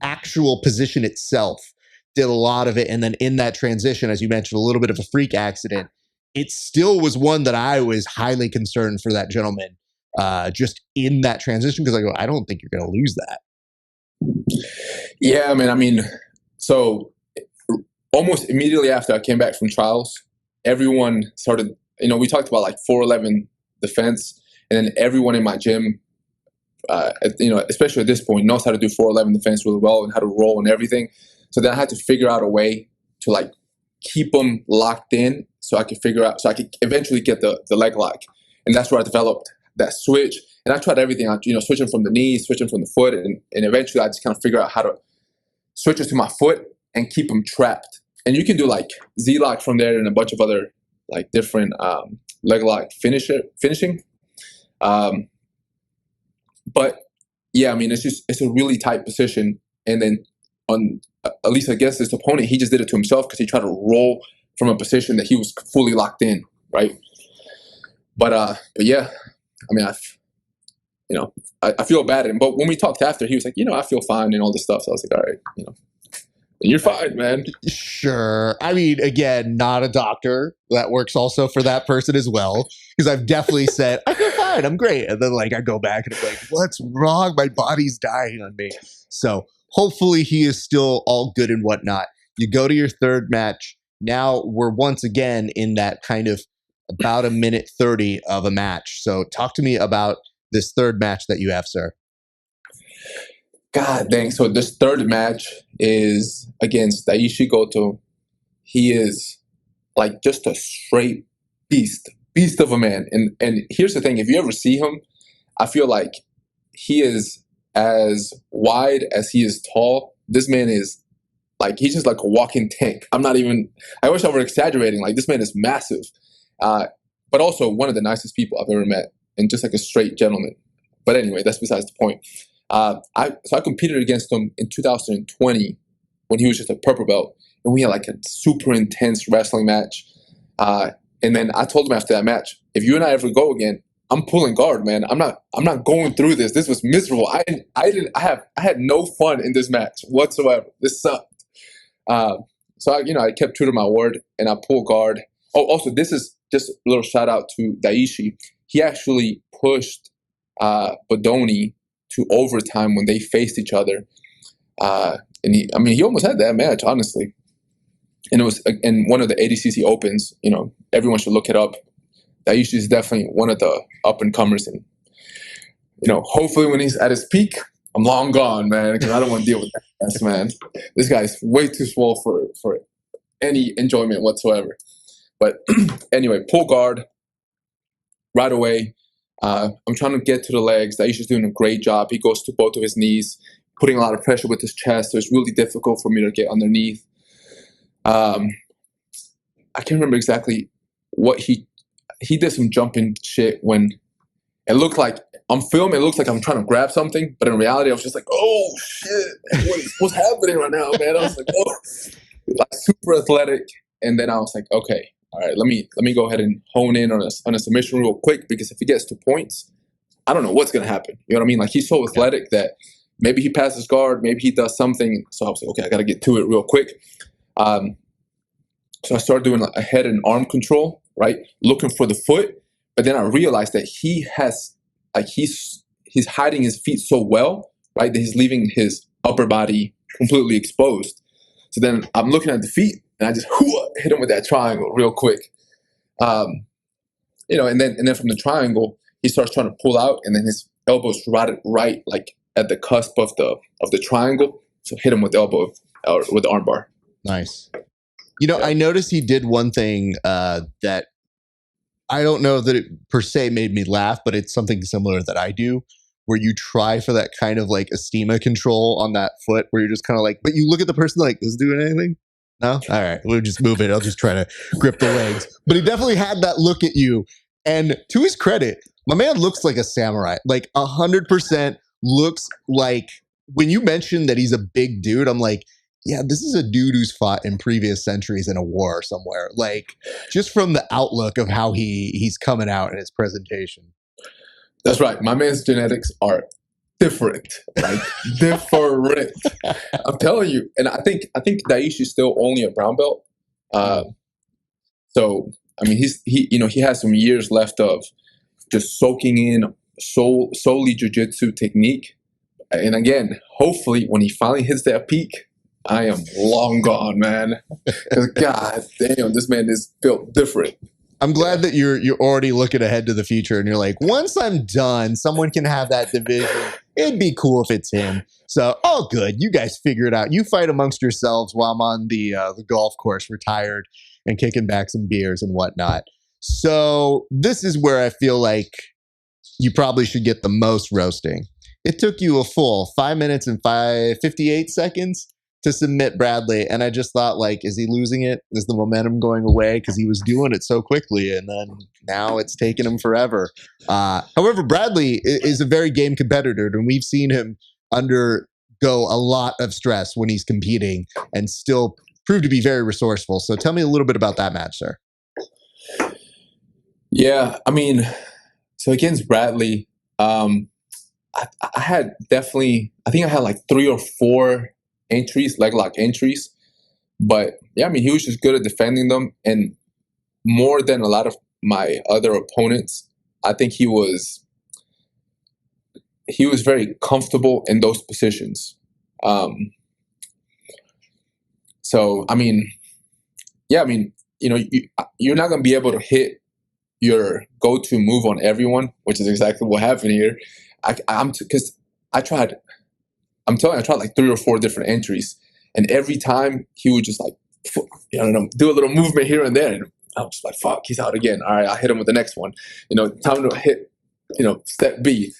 actual position itself did a lot of it. And then in that transition, as you mentioned, a little bit of a freak accident, it still was one that I was highly concerned for that gentleman just in that transition, because I go, I don't think you're going to lose that. Yeah, man. So almost immediately after I came back from trials, everyone started, we talked about like 411 defense, and then everyone in my gym, especially at this point, knows how to do 411 defense really well and how to roll and everything. So then I had to figure out a way to like keep them locked in so I could eventually get the leg lock. And that's where I developed that switch. And I tried everything out, switching from the knee, switching from the foot. And eventually I just kind of figure out how to switch it to my foot and keep them trapped. and you can do like Z lock from there and a bunch of other like different leg lock finishing. But yeah, I mean, it's a really tight position. And then on at least against this opponent, he just did it to himself because he tried to roll from a position that he was fully locked in, right? But yeah, I mean, I feel bad at him. But when we talked after, he was like, I feel fine and all this stuff. So I was like, all right, you're fine, man. Sure. I mean, again, not a doctor. That works also for that person as well. Because I've definitely said, I feel fine, I'm great. And then like I go back and I'm like, what's wrong? My body's dying on me. So hopefully he is still all good and whatnot. You go to your third match. Now we're once again in that kind of about a minute 30 of a match. So talk to me about this third match that you have, sir. God dang. So this third match is against Daishi Goto. He is like just a straight beast of a man. And here's the thing, if you ever see him, I feel like he is as wide as he is tall. This man is like, he's just like a walking tank. I wish I were exaggerating. Like, this man is massive. But also one of the nicest people I've ever met, and just like a straight gentleman. But anyway, that's besides the point. I competed against him in 2020 when he was just a purple belt, and we had like a super intense wrestling match. And then I told him after that match, if you and I ever go again, I'm pulling guard, man. I'm not going through this. This was miserable. I had no fun in this match whatsoever. This sucked. So I kept true to my word and I pulled guard. Oh, also, this is just a little shout out to Daishi. He actually pushed Bodoni to overtime when they faced each other. And he almost had that match, honestly. And it was in one of the ADCC Opens. Everyone should look it up. Daishi is definitely one of the up and comers, and hopefully when he's at his peak, I'm long gone, man, because I don't want to deal with that mess, man. This guy's way too small for any enjoyment whatsoever. But anyway, pull guard right away. I'm trying to get to the legs. Daishi's doing a great job. He goes to both of his knees, putting a lot of pressure with his chest. So it's really difficult for me to get underneath. I can't remember exactly what he did some jumping shit when it looked like on film. It looks like I'm trying to grab something, but in reality, I was just like, "Oh shit, what's happening right now, man?" I was like, "Oh," like super athletic. And then I was like, "Okay, all right, let me go ahead and hone in on a submission real quick, because if he gets to points, I don't know what's gonna happen." You know what I mean? Like, he's so athletic that maybe he passes guard, maybe he does something. So I was like, "Okay, I got to get to it real quick." So I started doing a head and arm control, right? Looking for the foot. But then I realized that he's hiding his feet so well, right, that he's leaving his upper body completely exposed. So then I'm looking at the feet and I just hit him with that triangle real quick. And then from the triangle, he starts trying to pull out, and then his elbow's right like at the cusp of the triangle. So hit him with the elbow or with the arm bar. Nice. I noticed he did one thing that I don't know that it per se made me laugh, but it's something similar that I do, where you try for that kind of like estima control on that foot, where you're just kind of like, but you look at the person like, is doing anything? No? All right, we'll just move it. I'll just try to grip the legs. But he definitely had that look at you. And to his credit, my man looks like a samurai, like 100% looks like, when you mentioned that he's a big dude, I'm like, yeah, this is a dude who's fought in previous centuries in a war somewhere. Like, just from the outlook of how he's coming out in his presentation. That's right. My man's genetics are different, like different. I'm telling you. And I think Daishi's still only a brown belt. So I mean, he has some years left of just soaking in solely jiu-jitsu technique. And again, hopefully, when he finally hits that peak, I am long gone, man. God damn, this man is built different. I'm glad that you're already looking ahead to the future, and you're like, once I'm done, someone can have that division. It'd be cool if it's him. So, all good. You guys figure it out. You fight amongst yourselves while I'm on the golf course, retired, and kicking back some beers and whatnot. So, this is where I feel like you probably should get the most roasting. It took you a full 5 minutes and 58 seconds to submit Bradley. And I just thought, like, is he losing it? Is the momentum going away? Because he was doing it so quickly, and then now it's taken him forever. However, Bradley is a very game competitor, and we've seen him undergo a lot of stress when he's competing and still prove to be very resourceful. So tell me a little bit about that match, sir. Yeah, I mean, so against Bradley, I had definitely, I think I had like 3 or 4 entries, leg lock entries. But yeah, I mean, he was just good at defending them. And more than a lot of my other opponents, I think he was very comfortable in those positions. So, I mean, yeah, I mean, you know, you're not going to be able to hit your go-to move on everyone, which is exactly what happened here. Because I tried like 3 or 4 different entries, and every time he would just like, I don't know, do a little movement here and there, and I was just like, fuck, he's out again. All right, I'll hit him with the next one. You know, time to hit, you know, step B,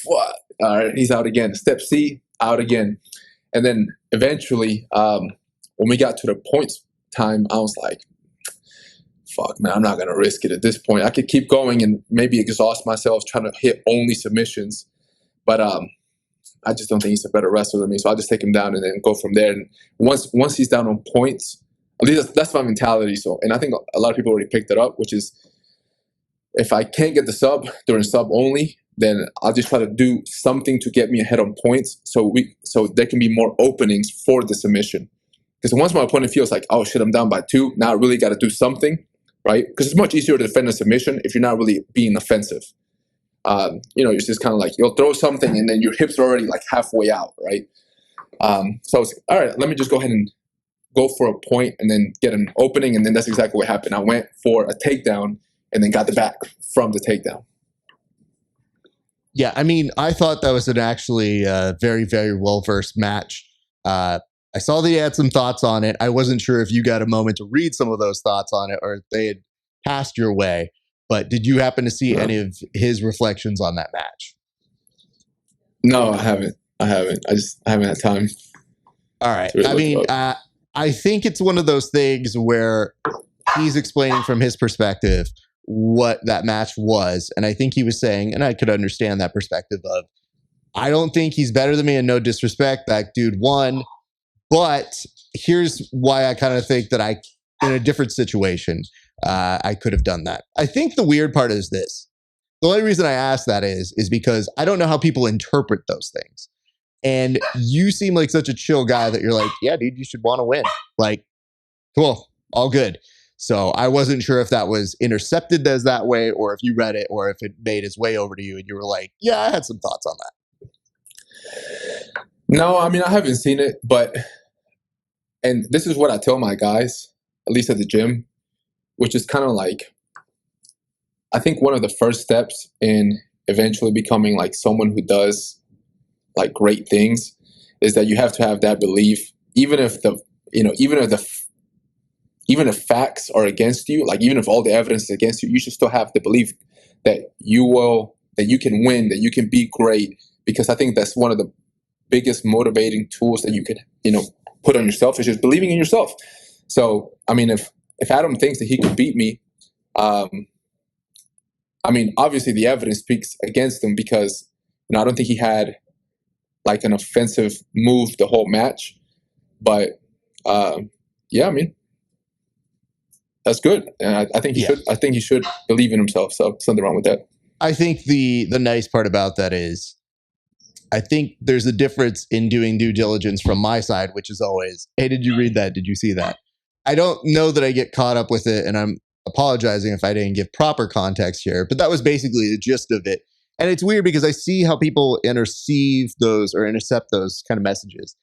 what? All right, he's out again. Step C, out again. And then eventually, when we got to the points time, I was like, fuck, man, I'm not going to risk it at this point. I could keep going and maybe exhaust myself trying to hit only submissions. But I just don't think he's a better wrestler than me. So I'll just take him down and then go from there. And once he's down on points, at least that's my mentality. So, and I think a lot of people already picked it up, which is if I can't get the sub during sub only, then I'll just try to do something to get me ahead on points so there can be more openings for the submission. Because once my opponent feels like, oh shit, I'm down by 2, now I really got to do something, right? Because it's much easier to defend a submission if you're not really being offensive. You know, it's just kind of like you'll throw something and then your hips are already like halfway out, right? So I was like, all right, let me just go ahead and go for a point and then get an opening, and then that's exactly what happened. I went for a takedown and then got the back from the takedown. Yeah, I mean, I thought that was an actually very, very well-versed match. I saw that you had some thoughts on it. I wasn't sure if you got a moment to read some of those thoughts on it or if they had passed your way. But did you happen to see any of his reflections on that match? No, I haven't. I haven't had time. All right. I mean, I think it's one of those things where he's explaining from his perspective what that match was. And I think he was saying, and I could understand that perspective of, I don't think he's better than me, and no disrespect, that dude won. But here's why I kind of think that in a different situation, I could have done that. I think the weird part is this. The only reason I ask that is because I don't know how people interpret those things. And you seem like such a chill guy that you're like, yeah, dude, you should want to win. Like, cool, all good. So I wasn't sure if that was intercepted as that way, or if you read it, or if it made its way over to you and you were like, yeah, I had some thoughts on that. No, I mean, I haven't seen it, and this is what I tell my guys, at least at the gym, which is kind of like, I think one of the first steps in eventually becoming like someone who does like great things is that you have to have that belief, even if facts are against you, like even if all the evidence is against you, you should still have the belief that you can win, that you can be great, because I think that's one of the biggest motivating tools that you could, put on yourself, is just believing in yourself. So, I mean, if Adam thinks that he could beat me, I mean, obviously the evidence speaks against him, because, I don't think he had like an offensive move the whole match. But yeah, I mean, that's good. And I think he should. I think he should believe in himself. So something wrong with that. I think the nice part about that is, I think there's a difference in doing due diligence from my side, which is always, hey, did you read that? Did you see that? I don't know that I get caught up with it, and I'm apologizing if I didn't give proper context here, but that was basically the gist of it. And it's weird because I see how people intercept those kind of messages.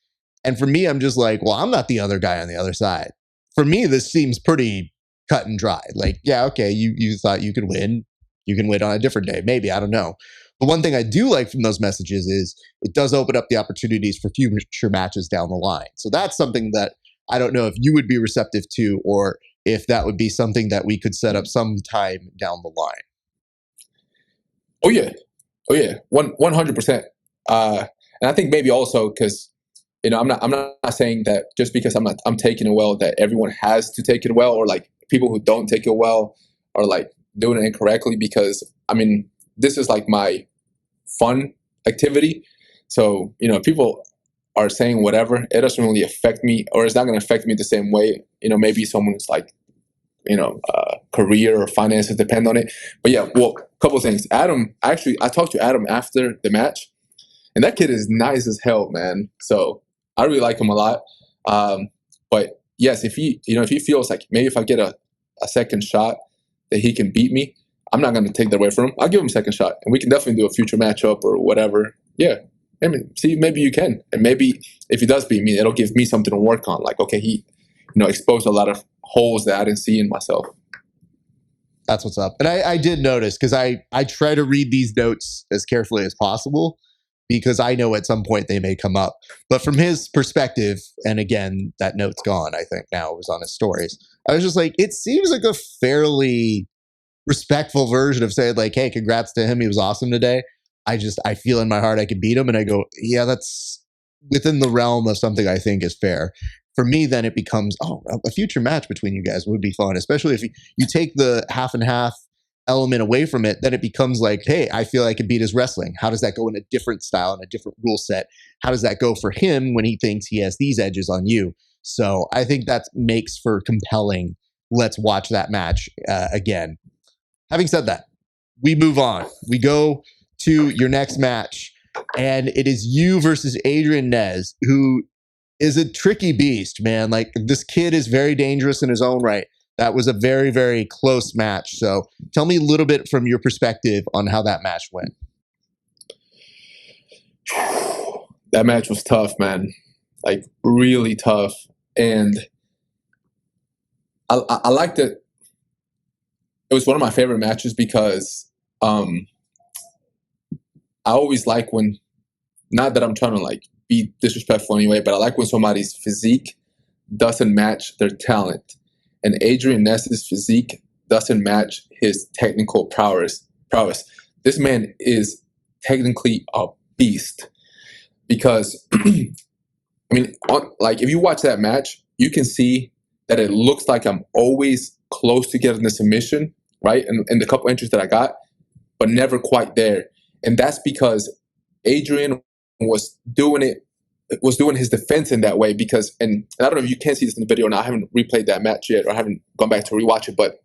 And for me, I'm just like, well, I'm not the other guy on the other side. For me, this seems pretty cut and dry. Like, yeah, okay, you thought you could win. You can win on a different day. Maybe, I don't know. But one thing I do like from those messages is it does open up the opportunities for future matches down the line. So that's something that I don't know if you would be receptive to, or if that would be something that we could set up sometime down the line. Oh yeah, 100%. And I think maybe also because I'm not saying that just because I'm taking it well that everyone has to take it well, or like people who don't take it well are like doing it incorrectly, because I mean, this is like my fun activity. So, people are saying whatever, it doesn't really affect me, or it's not going to affect me the same way. Maybe someone's like, career or finances depend on it. But yeah, well, a couple of things. Adam, actually, I talked to Adam after the match, and that kid is nice as hell, man. So I really like him a lot. But yes, if he feels like maybe if I get a second shot that he can beat me, I'm not going to take that away from him. I'll give him a second shot, and we can definitely do a future matchup or whatever. Yeah. I mean, see, maybe you can. And maybe if he does beat me, it'll give me something to work on. Like, okay, he, exposed a lot of holes that I didn't see in myself. That's what's up. And I did notice, because I try to read these notes as carefully as possible, because I know at some point they may come up. But from his perspective, and again, that note's gone, I think now, it was on his stories, I was just like, it seems like a fairly respectful version of saying like, hey, congrats to him, he was awesome today. I feel in my heart I could beat him, and I go, yeah, that's within the realm of something I think is fair. For me, then it becomes, a future match between you guys would be fun, especially if you take the half and half element away from it. Then it becomes like, hey, I feel I could beat his wrestling. How does that go in a different style and a different rule set? How does that go for him when he thinks he has these edges on you? So I think that makes for compelling. Let's watch that match again. Having said that, we move on. We go to your next match, and it is you versus Adrian Nez, who is a tricky beast, man. Like, this kid is very dangerous in his own right. That was a very, very close match. So tell me a little bit from your perspective on how that match went. That match was tough, man. Like, really tough. And I liked it. It was one of my favorite matches because I always like when, not that I'm trying to like be disrespectful anyway, but I like when somebody's physique doesn't match their talent. And Adrian Nez's physique doesn't match his technical prowess. This man is technically a beast, because I mean, like, if you watch that match, you can see that it looks like I'm always close to getting the submission, right? And the couple entries that I got, but never quite there. And that's because Adrian was doing his defense in that way, because, and I don't know if you can see this in the video or not, I haven't replayed that match yet, or I haven't gone back to rewatch it, but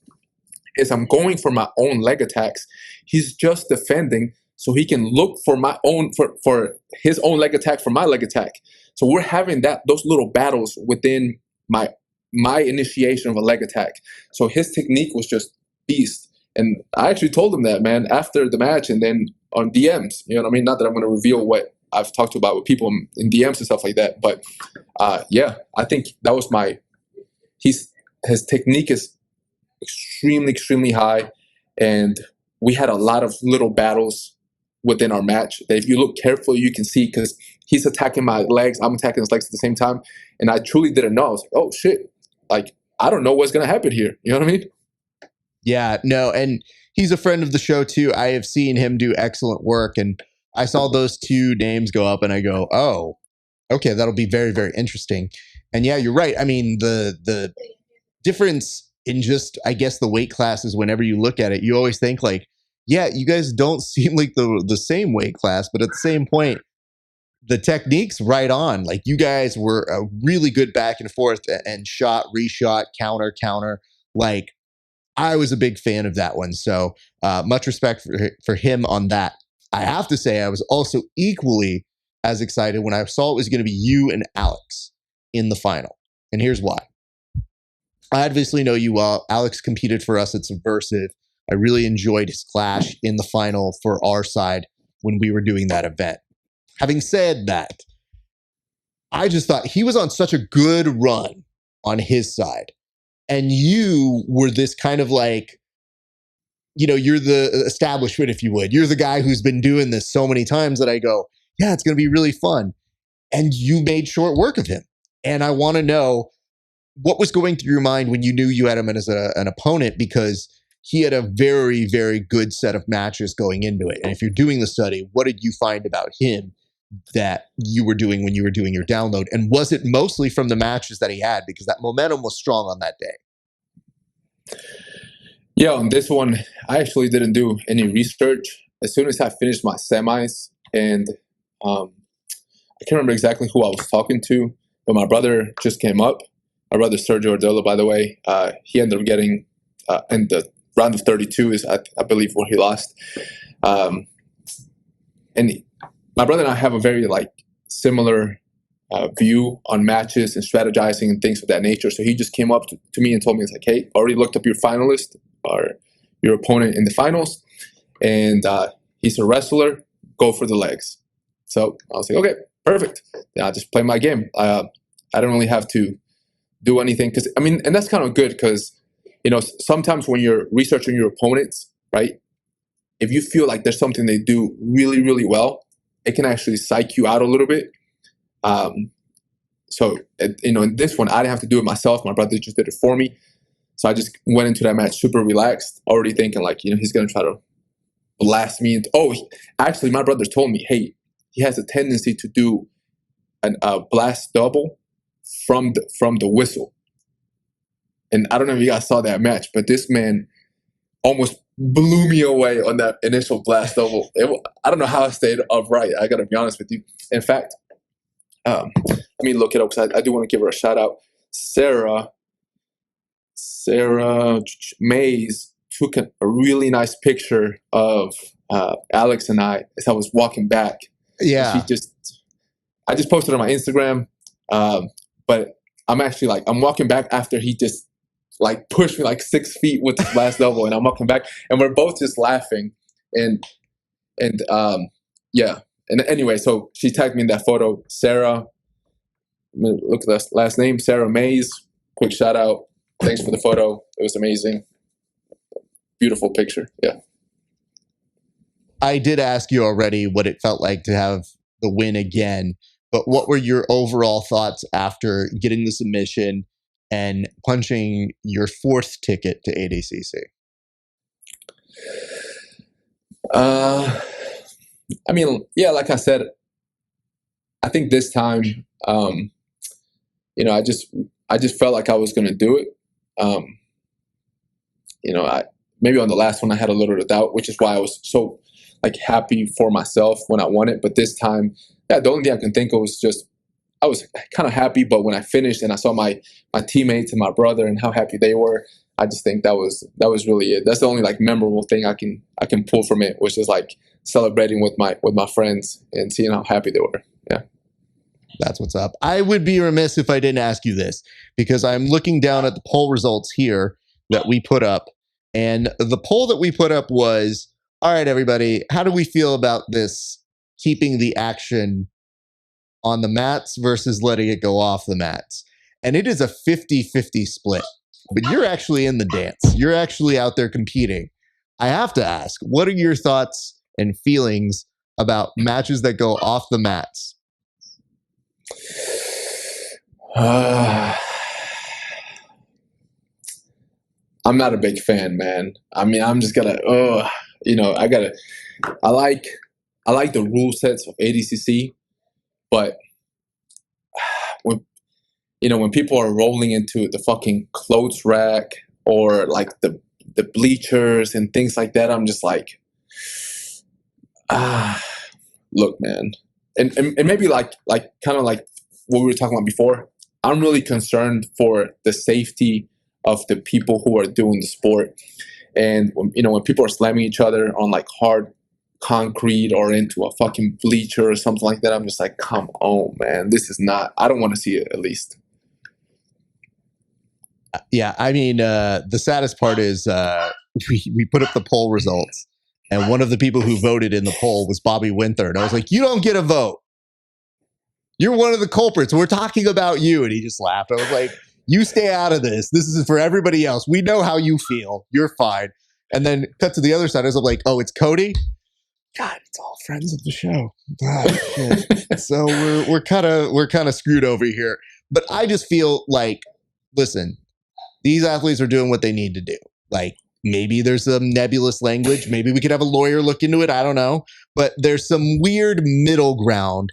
as I'm going for my own leg attacks, he's just defending so he can look for my own, for his own leg attack, for my leg attack. So we're having those little battles within my initiation of a leg attack. So his technique was just beast. And I actually told him that, man, after the match, and then on DMs, you know what I mean? Not that I'm going to reveal what I've talked about with people in DMs and stuff like that. But yeah, I think that was his technique is extremely, extremely high. And we had a lot of little battles within our match that if you look carefully, you can see, because he's attacking my legs, I'm attacking his legs at the same time. And I truly didn't know. I was like, oh shit, like, I don't know what's going to happen here. You know what I mean? Yeah, no, and he's a friend of the show too. I have seen him do excellent work, and I saw those two names go up, and I go, oh, okay, that'll be very, very interesting. And yeah, you're right. I mean, the difference in just, I guess, the weight classes, whenever you look at it, you always think like, yeah, you guys don't seem like the same weight class, but at the same point, the technique's right on. Like, you guys were a really good back and forth and shot, reshot, counter. Like, I was a big fan of that one. So much respect for him on that. I have to say, I was also equally as excited when I saw it was going to be you and Alex in the final. And here's why. I obviously know you well. Alex competed for us at Subversive. I really enjoyed his clash in the final for our side when we were doing that event. Having said that, I just thought he was on such a good run on his side. And you were this kind of like, you're the establishment, if you would. You're the guy who's been doing this so many times that I go, yeah, it's going to be really fun. And you made short work of him. And I want to know what was going through your mind when you knew you had him as an opponent, because he had a very, very good set of matches going into it. And if you're doing the study, what did you find about him that you were doing when you were doing your download? And was it mostly from the matches that he had? Because that momentum was strong on that day. Yeah, on this one, I actually didn't do any research. As soon as I finished my semis, and I can't remember exactly who I was talking to, but my brother just came up. My brother, Sergio Ardila, by the way, he ended up getting in the round of 32 is, I believe, where he lost. My brother and I have a very similar view on matches and strategizing and things of that nature. So he just came up to me and told me, it's like, hey, already looked up your finalist or your opponent in the finals, and he's a wrestler. Go for the legs. So I was like, okay, perfect. Yeah, I'll just play my game. I don't really have to do anything, because and that's kind of good, because sometimes when you're researching your opponents, right? If you feel like there's something they do really, really well, it can actually psych you out a little bit. So in this one, I didn't have to do it myself. My brother just did it for me. So I just went into that match super relaxed, already thinking he's gonna try to blast me. Actually, my brother told me, hey, he has a tendency to do a blast double from the whistle. And I don't know if you guys saw that match, but this man almost blew me away on that initial blast double. I don't know how I stayed upright. I got to be honest with you. In fact, let me look it up, because I do want to give her a shout out. Sarah Mays took a really nice picture of Alex and I as I was walking back. Yeah. I just posted on my Instagram, but I'm actually I'm walking back after he just pushed me 6 feet with the blast double, and I'm walking back, and we're both just laughing, and yeah. And anyway, so she tagged me in that photo. Sarah, look at that last name, Sarah Mays. Quick shout out. Thanks for the photo. It was amazing. Beautiful picture. Yeah. I did ask you already what it felt like to have the win again, but what were your overall thoughts after getting the submission and punching your 4th ticket to ADCC? Yeah, like I said, I think this time, I just felt like I was going to do it. Maybe on the last one I had a little bit of doubt, which is why I was so happy for myself when I won it. But this time, yeah, the only thing I can think of was just, I was kind of happy, but when I finished and I saw my teammates and my brother and how happy they were, I just think that was really it. That's the only memorable thing I can pull from it, which is celebrating with my friends and seeing how happy they were. Yeah. That's what's up. I would be remiss if I didn't ask you this, because I'm looking down at the poll results here that we put up, and the poll that we put up was, all right, everybody, how do we feel about this keeping the action on the mats versus letting it go off the mats? And it is a 50-50 split, but you're actually in the dance. You're actually out there competing. I have to ask, what are your thoughts and feelings about matches that go off the mats? I'm not a big fan, man. I'm just gonna, I like the rule sets of ADCC, but when people are rolling into the fucking clothes rack or the bleachers and things like that, I'm just look, man, and maybe kind of what we were talking about before. I'm really concerned for the safety of the people who are doing the sport, and when people are slamming each other on hard concrete or into a fucking bleacher or something like that, I'm just come on, man, this is not. I don't want to see it, at least. Yeah, the saddest part is we put up the poll results, and one of the people who voted in the poll was Bobby Winther, and I was like, you don't get a vote. You're one of the culprits. We're talking about you. And he just laughed. I was like, you stay out of this. This is for everybody else. We know how you feel. You're fine. And then cut to the other side. I was like, oh, it's Cody? God, it's all friends of the show. God, shit. So we're kind of screwed over here. But I just feel listen, these athletes are doing what they need to do. Maybe there's some nebulous language. Maybe we could have a lawyer look into it. I don't know. But there's some weird middle ground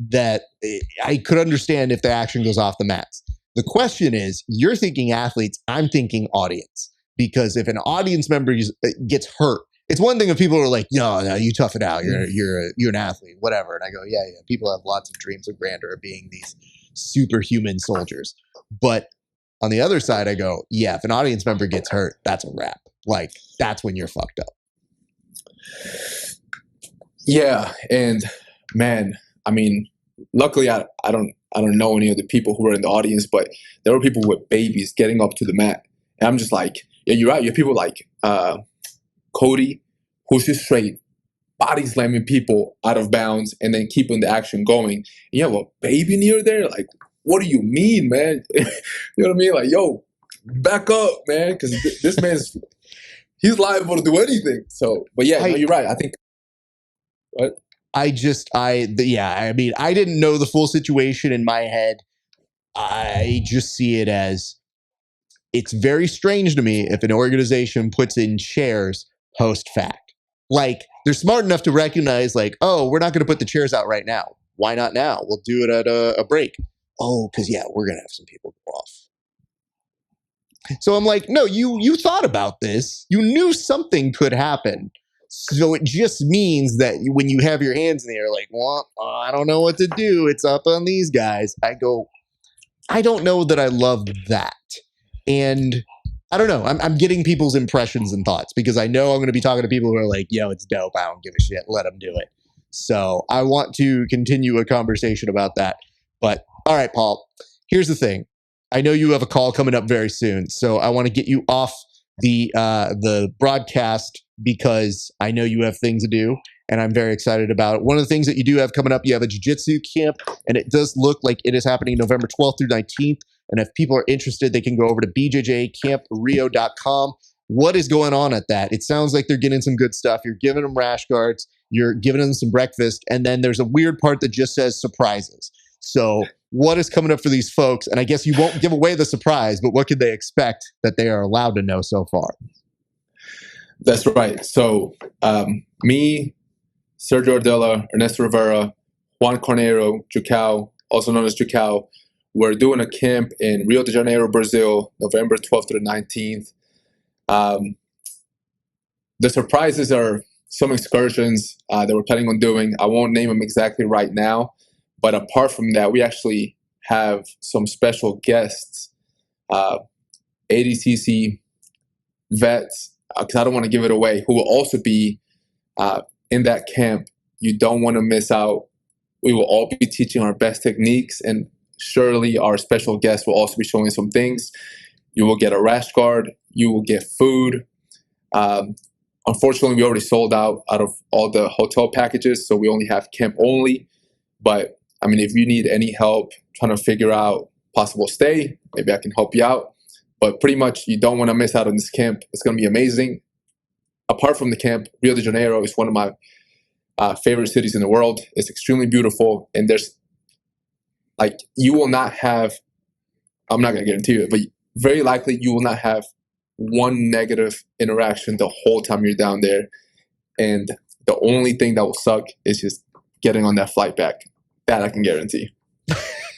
that I could understand if the action goes off the mats. The question is, you're thinking athletes, I'm thinking audience. Because if an audience member gets hurt, it's one thing if people are like, no, you tough it out. You're an athlete, whatever. And I go, yeah. People have lots of dreams of grandeur of being these superhuman soldiers. But on the other side, I go, yeah, if an audience member gets hurt, that's a wrap. Like, that's when you're fucked up. Yeah, and man, I mean, luckily I don't know any of the people who were in the audience, but there were people with babies getting up to the mat, and I'm just like, yeah, you're right. You have people like Cody, who's just straight body slamming people out of bounds and then keeping the action going. And you have a baby near there, like, what do you mean, man? You know what I mean? Like, yo, back up, man, because this man's he's liable to do anything. So, but yeah, no, you're right. I think. What? I mean, I didn't know the full situation in my head. I just see it as it's very strange to me if an organization puts in chairs post fact. Like, they're smart enough to recognize, like, oh, we're not going to put the chairs out right now. Why not now? We'll do it at a break. Oh, because, yeah, we're going to have some people go off. So I'm like, no, you thought about this. You knew something could happen. So it just means that when you have your hands in the air, like, well, I don't know what to do. It's up on these guys. I go, I don't know that I love that. And I don't know. I'm getting people's impressions and thoughts because I know I'm going to be talking to people who are like, yo, it's dope. I don't give a shit. Let them do it. So I want to continue a conversation about that. But all right, Paul, here's the thing. I know you have a call coming up very soon. So I want to get you off the broadcast because I know you have things to do and I'm very excited about it. One of the things that you do have coming up, you have a jiu-jitsu camp and it does look like it is happening November 12th through 19th. And if people are interested, they can go over to bjjcamprio.com. What is going on at that? It sounds like they're getting some good stuff. You're giving them rash guards, you're giving them some breakfast, and then there's a weird part that just says surprises. So what is coming up for these folks? And I guess you won't give away the surprise, but what could they expect that they are allowed to know so far? That's right. So me, Sergio Ardila, Ernesto Rivera, Juan Corneiro, Jucao, also known as Jucao, we're doing a camp in Rio de Janeiro, Brazil, November 12th to the 19th. The surprises are some excursions that we're planning on doing. I won't name them exactly right now, but apart from that, we actually have some special guests, ADCC vets, because I don't want to give it away, who will also be in that camp. You don't want to miss out. We will all be teaching our best techniques, and surely our special guests will also be showing some things. You will get a rash guard. You will get food. Unfortunately, we already sold out of all the hotel packages, so we only have camp only. But I mean, if you need any help trying to figure out possible stay, maybe I can help you out. But pretty much, you don't want to miss out on this camp. It's going to be amazing. Apart from the camp, Rio de Janeiro is one of my favorite cities in the world. It's extremely beautiful, and there's like you will not have. I'm not going to guarantee it, but very likely you will not have one negative interaction the whole time you're down there. And the only thing that will suck is just getting on that flight back. That I can guarantee.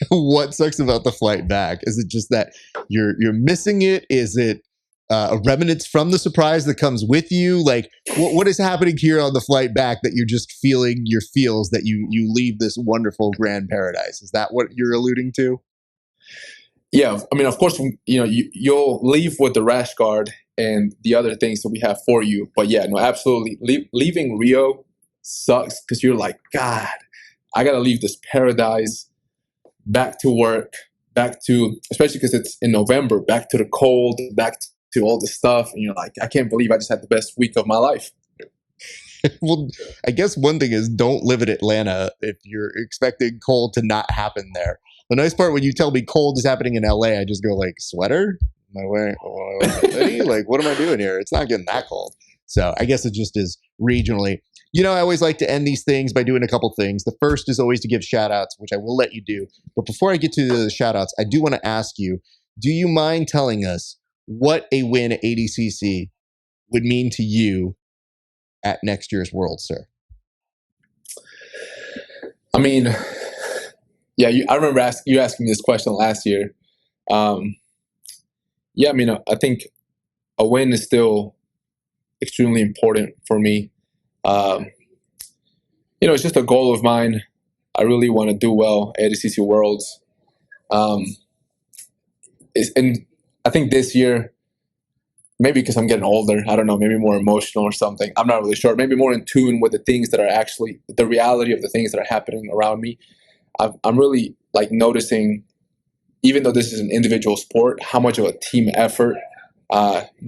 What sucks about the flight back? Is it just that you're missing it? Is it remnants from the surprise that comes with you? Like, what is happening here on the flight back that you're just feeling your feels that you leave this wonderful grand paradise? Is that what you're alluding to? Yeah, I mean, of course, you'll leave with the rash guard and the other things that we have for you. But yeah, no, absolutely. Leaving Rio sucks because you're like, God, I got to leave this paradise back to work, back to, especially because it's in November, back to the cold, back to all the stuff. And you're like, I can't believe I just had the best week of my life. Well, I guess one thing is don't live in Atlanta if you're expecting cold to not happen there. The nice part when you tell me cold is happening in LA, I just go like, sweater? Am I wearing a hoodie? Like, what am I doing here? It's not getting that cold. So I guess it just is regionally. You know, I always like to end these things by doing a couple things. The first is always to give shout outs, which I will let you do. But before I get to the shout outs, I do want to ask you, do you mind telling us what a win at ADCC would mean to you at next year's World, sir? I mean, Yeah, I remember you asking me this question last year. Yeah, I mean, I think a win is still extremely important for me. It's just a goal of mine. I really want to do well at ADCC Worlds. And I think this year, maybe because I'm getting older, I don't know, maybe more emotional or something. I'm not really sure. Maybe more in tune with the things that are actually the reality of the things that are happening around me. I'm really like noticing, even though this is an individual sport, how much of a team effort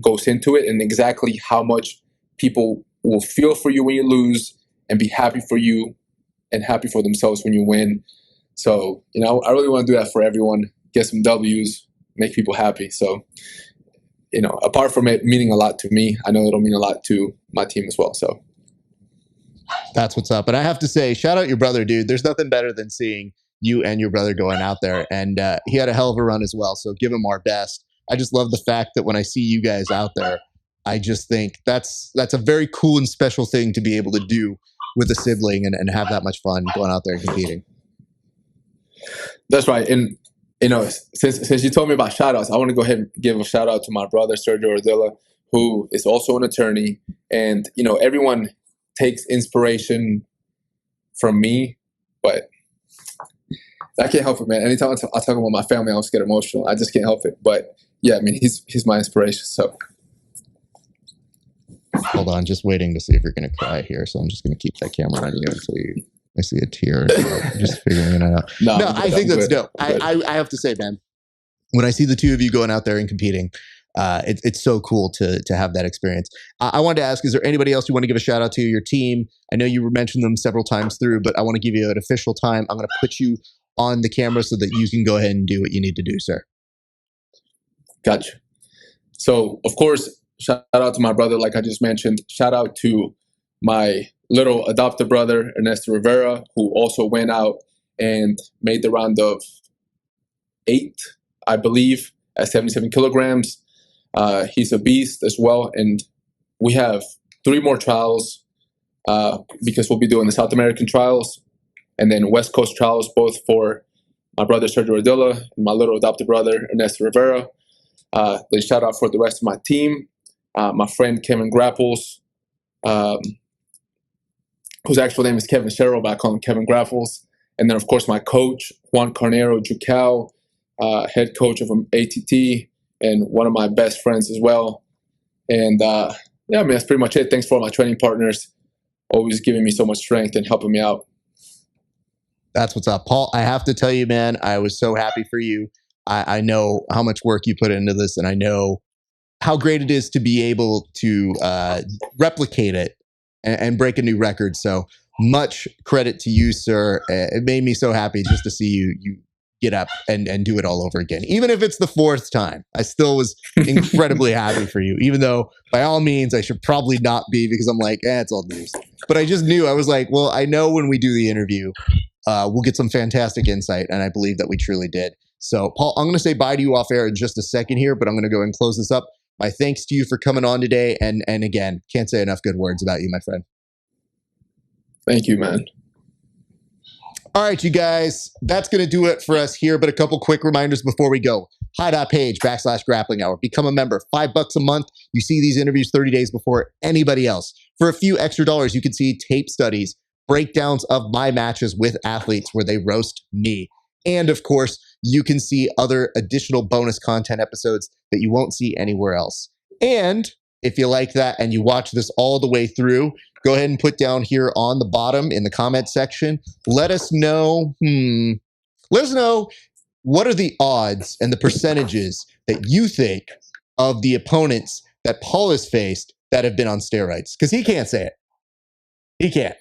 goes into it, and exactly how much people will feel for you when you lose and be happy for you and happy for themselves when you win. So, I really want to do that for everyone, get some W's, make people happy. So, apart from it meaning a lot to me, I know it'll mean a lot to my team as well. So that's what's up. And I have to say, shout out your brother, dude. There's nothing better than seeing you and your brother going out there. And he had a hell of a run as well. So give him our best. I just love the fact that when I see you guys out there, I just think that's a very cool and special thing to be able to do with a sibling and have that much fun going out there and competing. That's right. And, since you told me about shout outs, I want to go ahead and give a shout out to my brother, Sergio Ardila, who is also an attorney. And, everyone takes inspiration from me, but I can't help it, man. Anytime I talk about my family, I always get emotional. I just can't help it. But yeah, I mean, he's my inspiration. So hold on, just waiting to see if you're going to cry here. So I'm just going to keep that camera on you until I see a tear. Just figuring it out. No, I think that's dope. I have to say, man, when I see the two of you going out there and competing, it's so cool to have that experience. I wanted to ask, is there anybody else you want to give a shout out to, your team? I know you mentioned them several times through, but I want to give you an official time. I'm going to put you on the camera so that you can go ahead and do what you need to do, sir. Gotcha. So, of course, shout out to my brother, like I just mentioned. Shout out to my little adopted brother, Ernesto Rivera, who also went out and made the round of 8, I believe, at 77 kilograms. He's a beast as well. And we have 3 more trials because we'll be doing the South American trials and then West Coast trials, both for my brother, Sergio Ardila, and my little adopted brother, Ernesto Rivera. Then shout out for the rest of my team. My friend, Kevin Grapples, whose actual name is Kevin Sherrill, but I call him Kevin Grapples. And then, of course, my coach, Juan Carnero Jucal, head coach of ATT, and one of my best friends as well. And yeah, I mean, that's pretty much it. Thanks for all my training partners, always giving me so much strength and helping me out. That's what's up. Paul, I have to tell you, man, I was so happy for you. I know how much work you put into this, and I know how great it is to be able to replicate it and break a new record. So much credit to you, sir. It made me so happy just to see you get up and do it all over again. Even if it's the 4th time, I still was incredibly happy for you, even though by all means I should probably not be, because I'm like, it's all news. But I just knew, I was like, well, I know when we do the interview, we'll get some fantastic insight. And I believe that we truly did. So Paul, I'm going to say bye to you off air in just a second here, but I'm going to go and close this up. My thanks to you for coming on today. And again, can't say enough good words about you, my friend. Thank you, man. All right, you guys, that's going to do it for us here. But a couple quick reminders before we go. HY.PAGE /Grappling Hour. Become a member. $5 a month. You see these interviews 30 days before anybody else. For a few extra dollars, you can see tape studies, breakdowns of my matches with athletes where they roast me. And of course, you can see other additional bonus content episodes that you won't see anywhere else. And if you like that and you watch this all the way through, go ahead and put down here on the bottom in the comment section. Let us know, what are the odds and the percentages that you think of the opponents that Paul has faced that have been on steroids? Because he can't say it. He can't.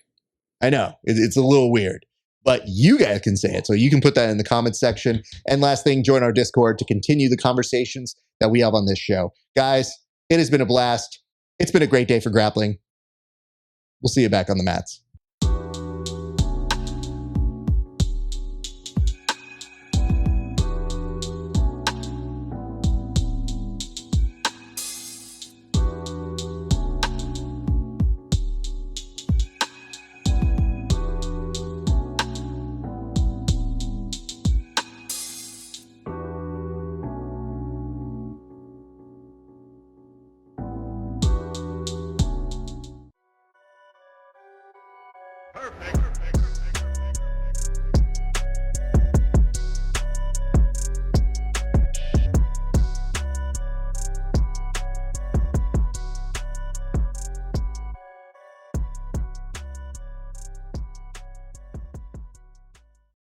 I know. It's a little weird. But you guys can say it. So you can put that in the comments section. And last thing, join our Discord to continue the conversations that we have on this show. Guys, it has been a blast. It's been a great day for grappling. We'll see you back on the mats. Perfect.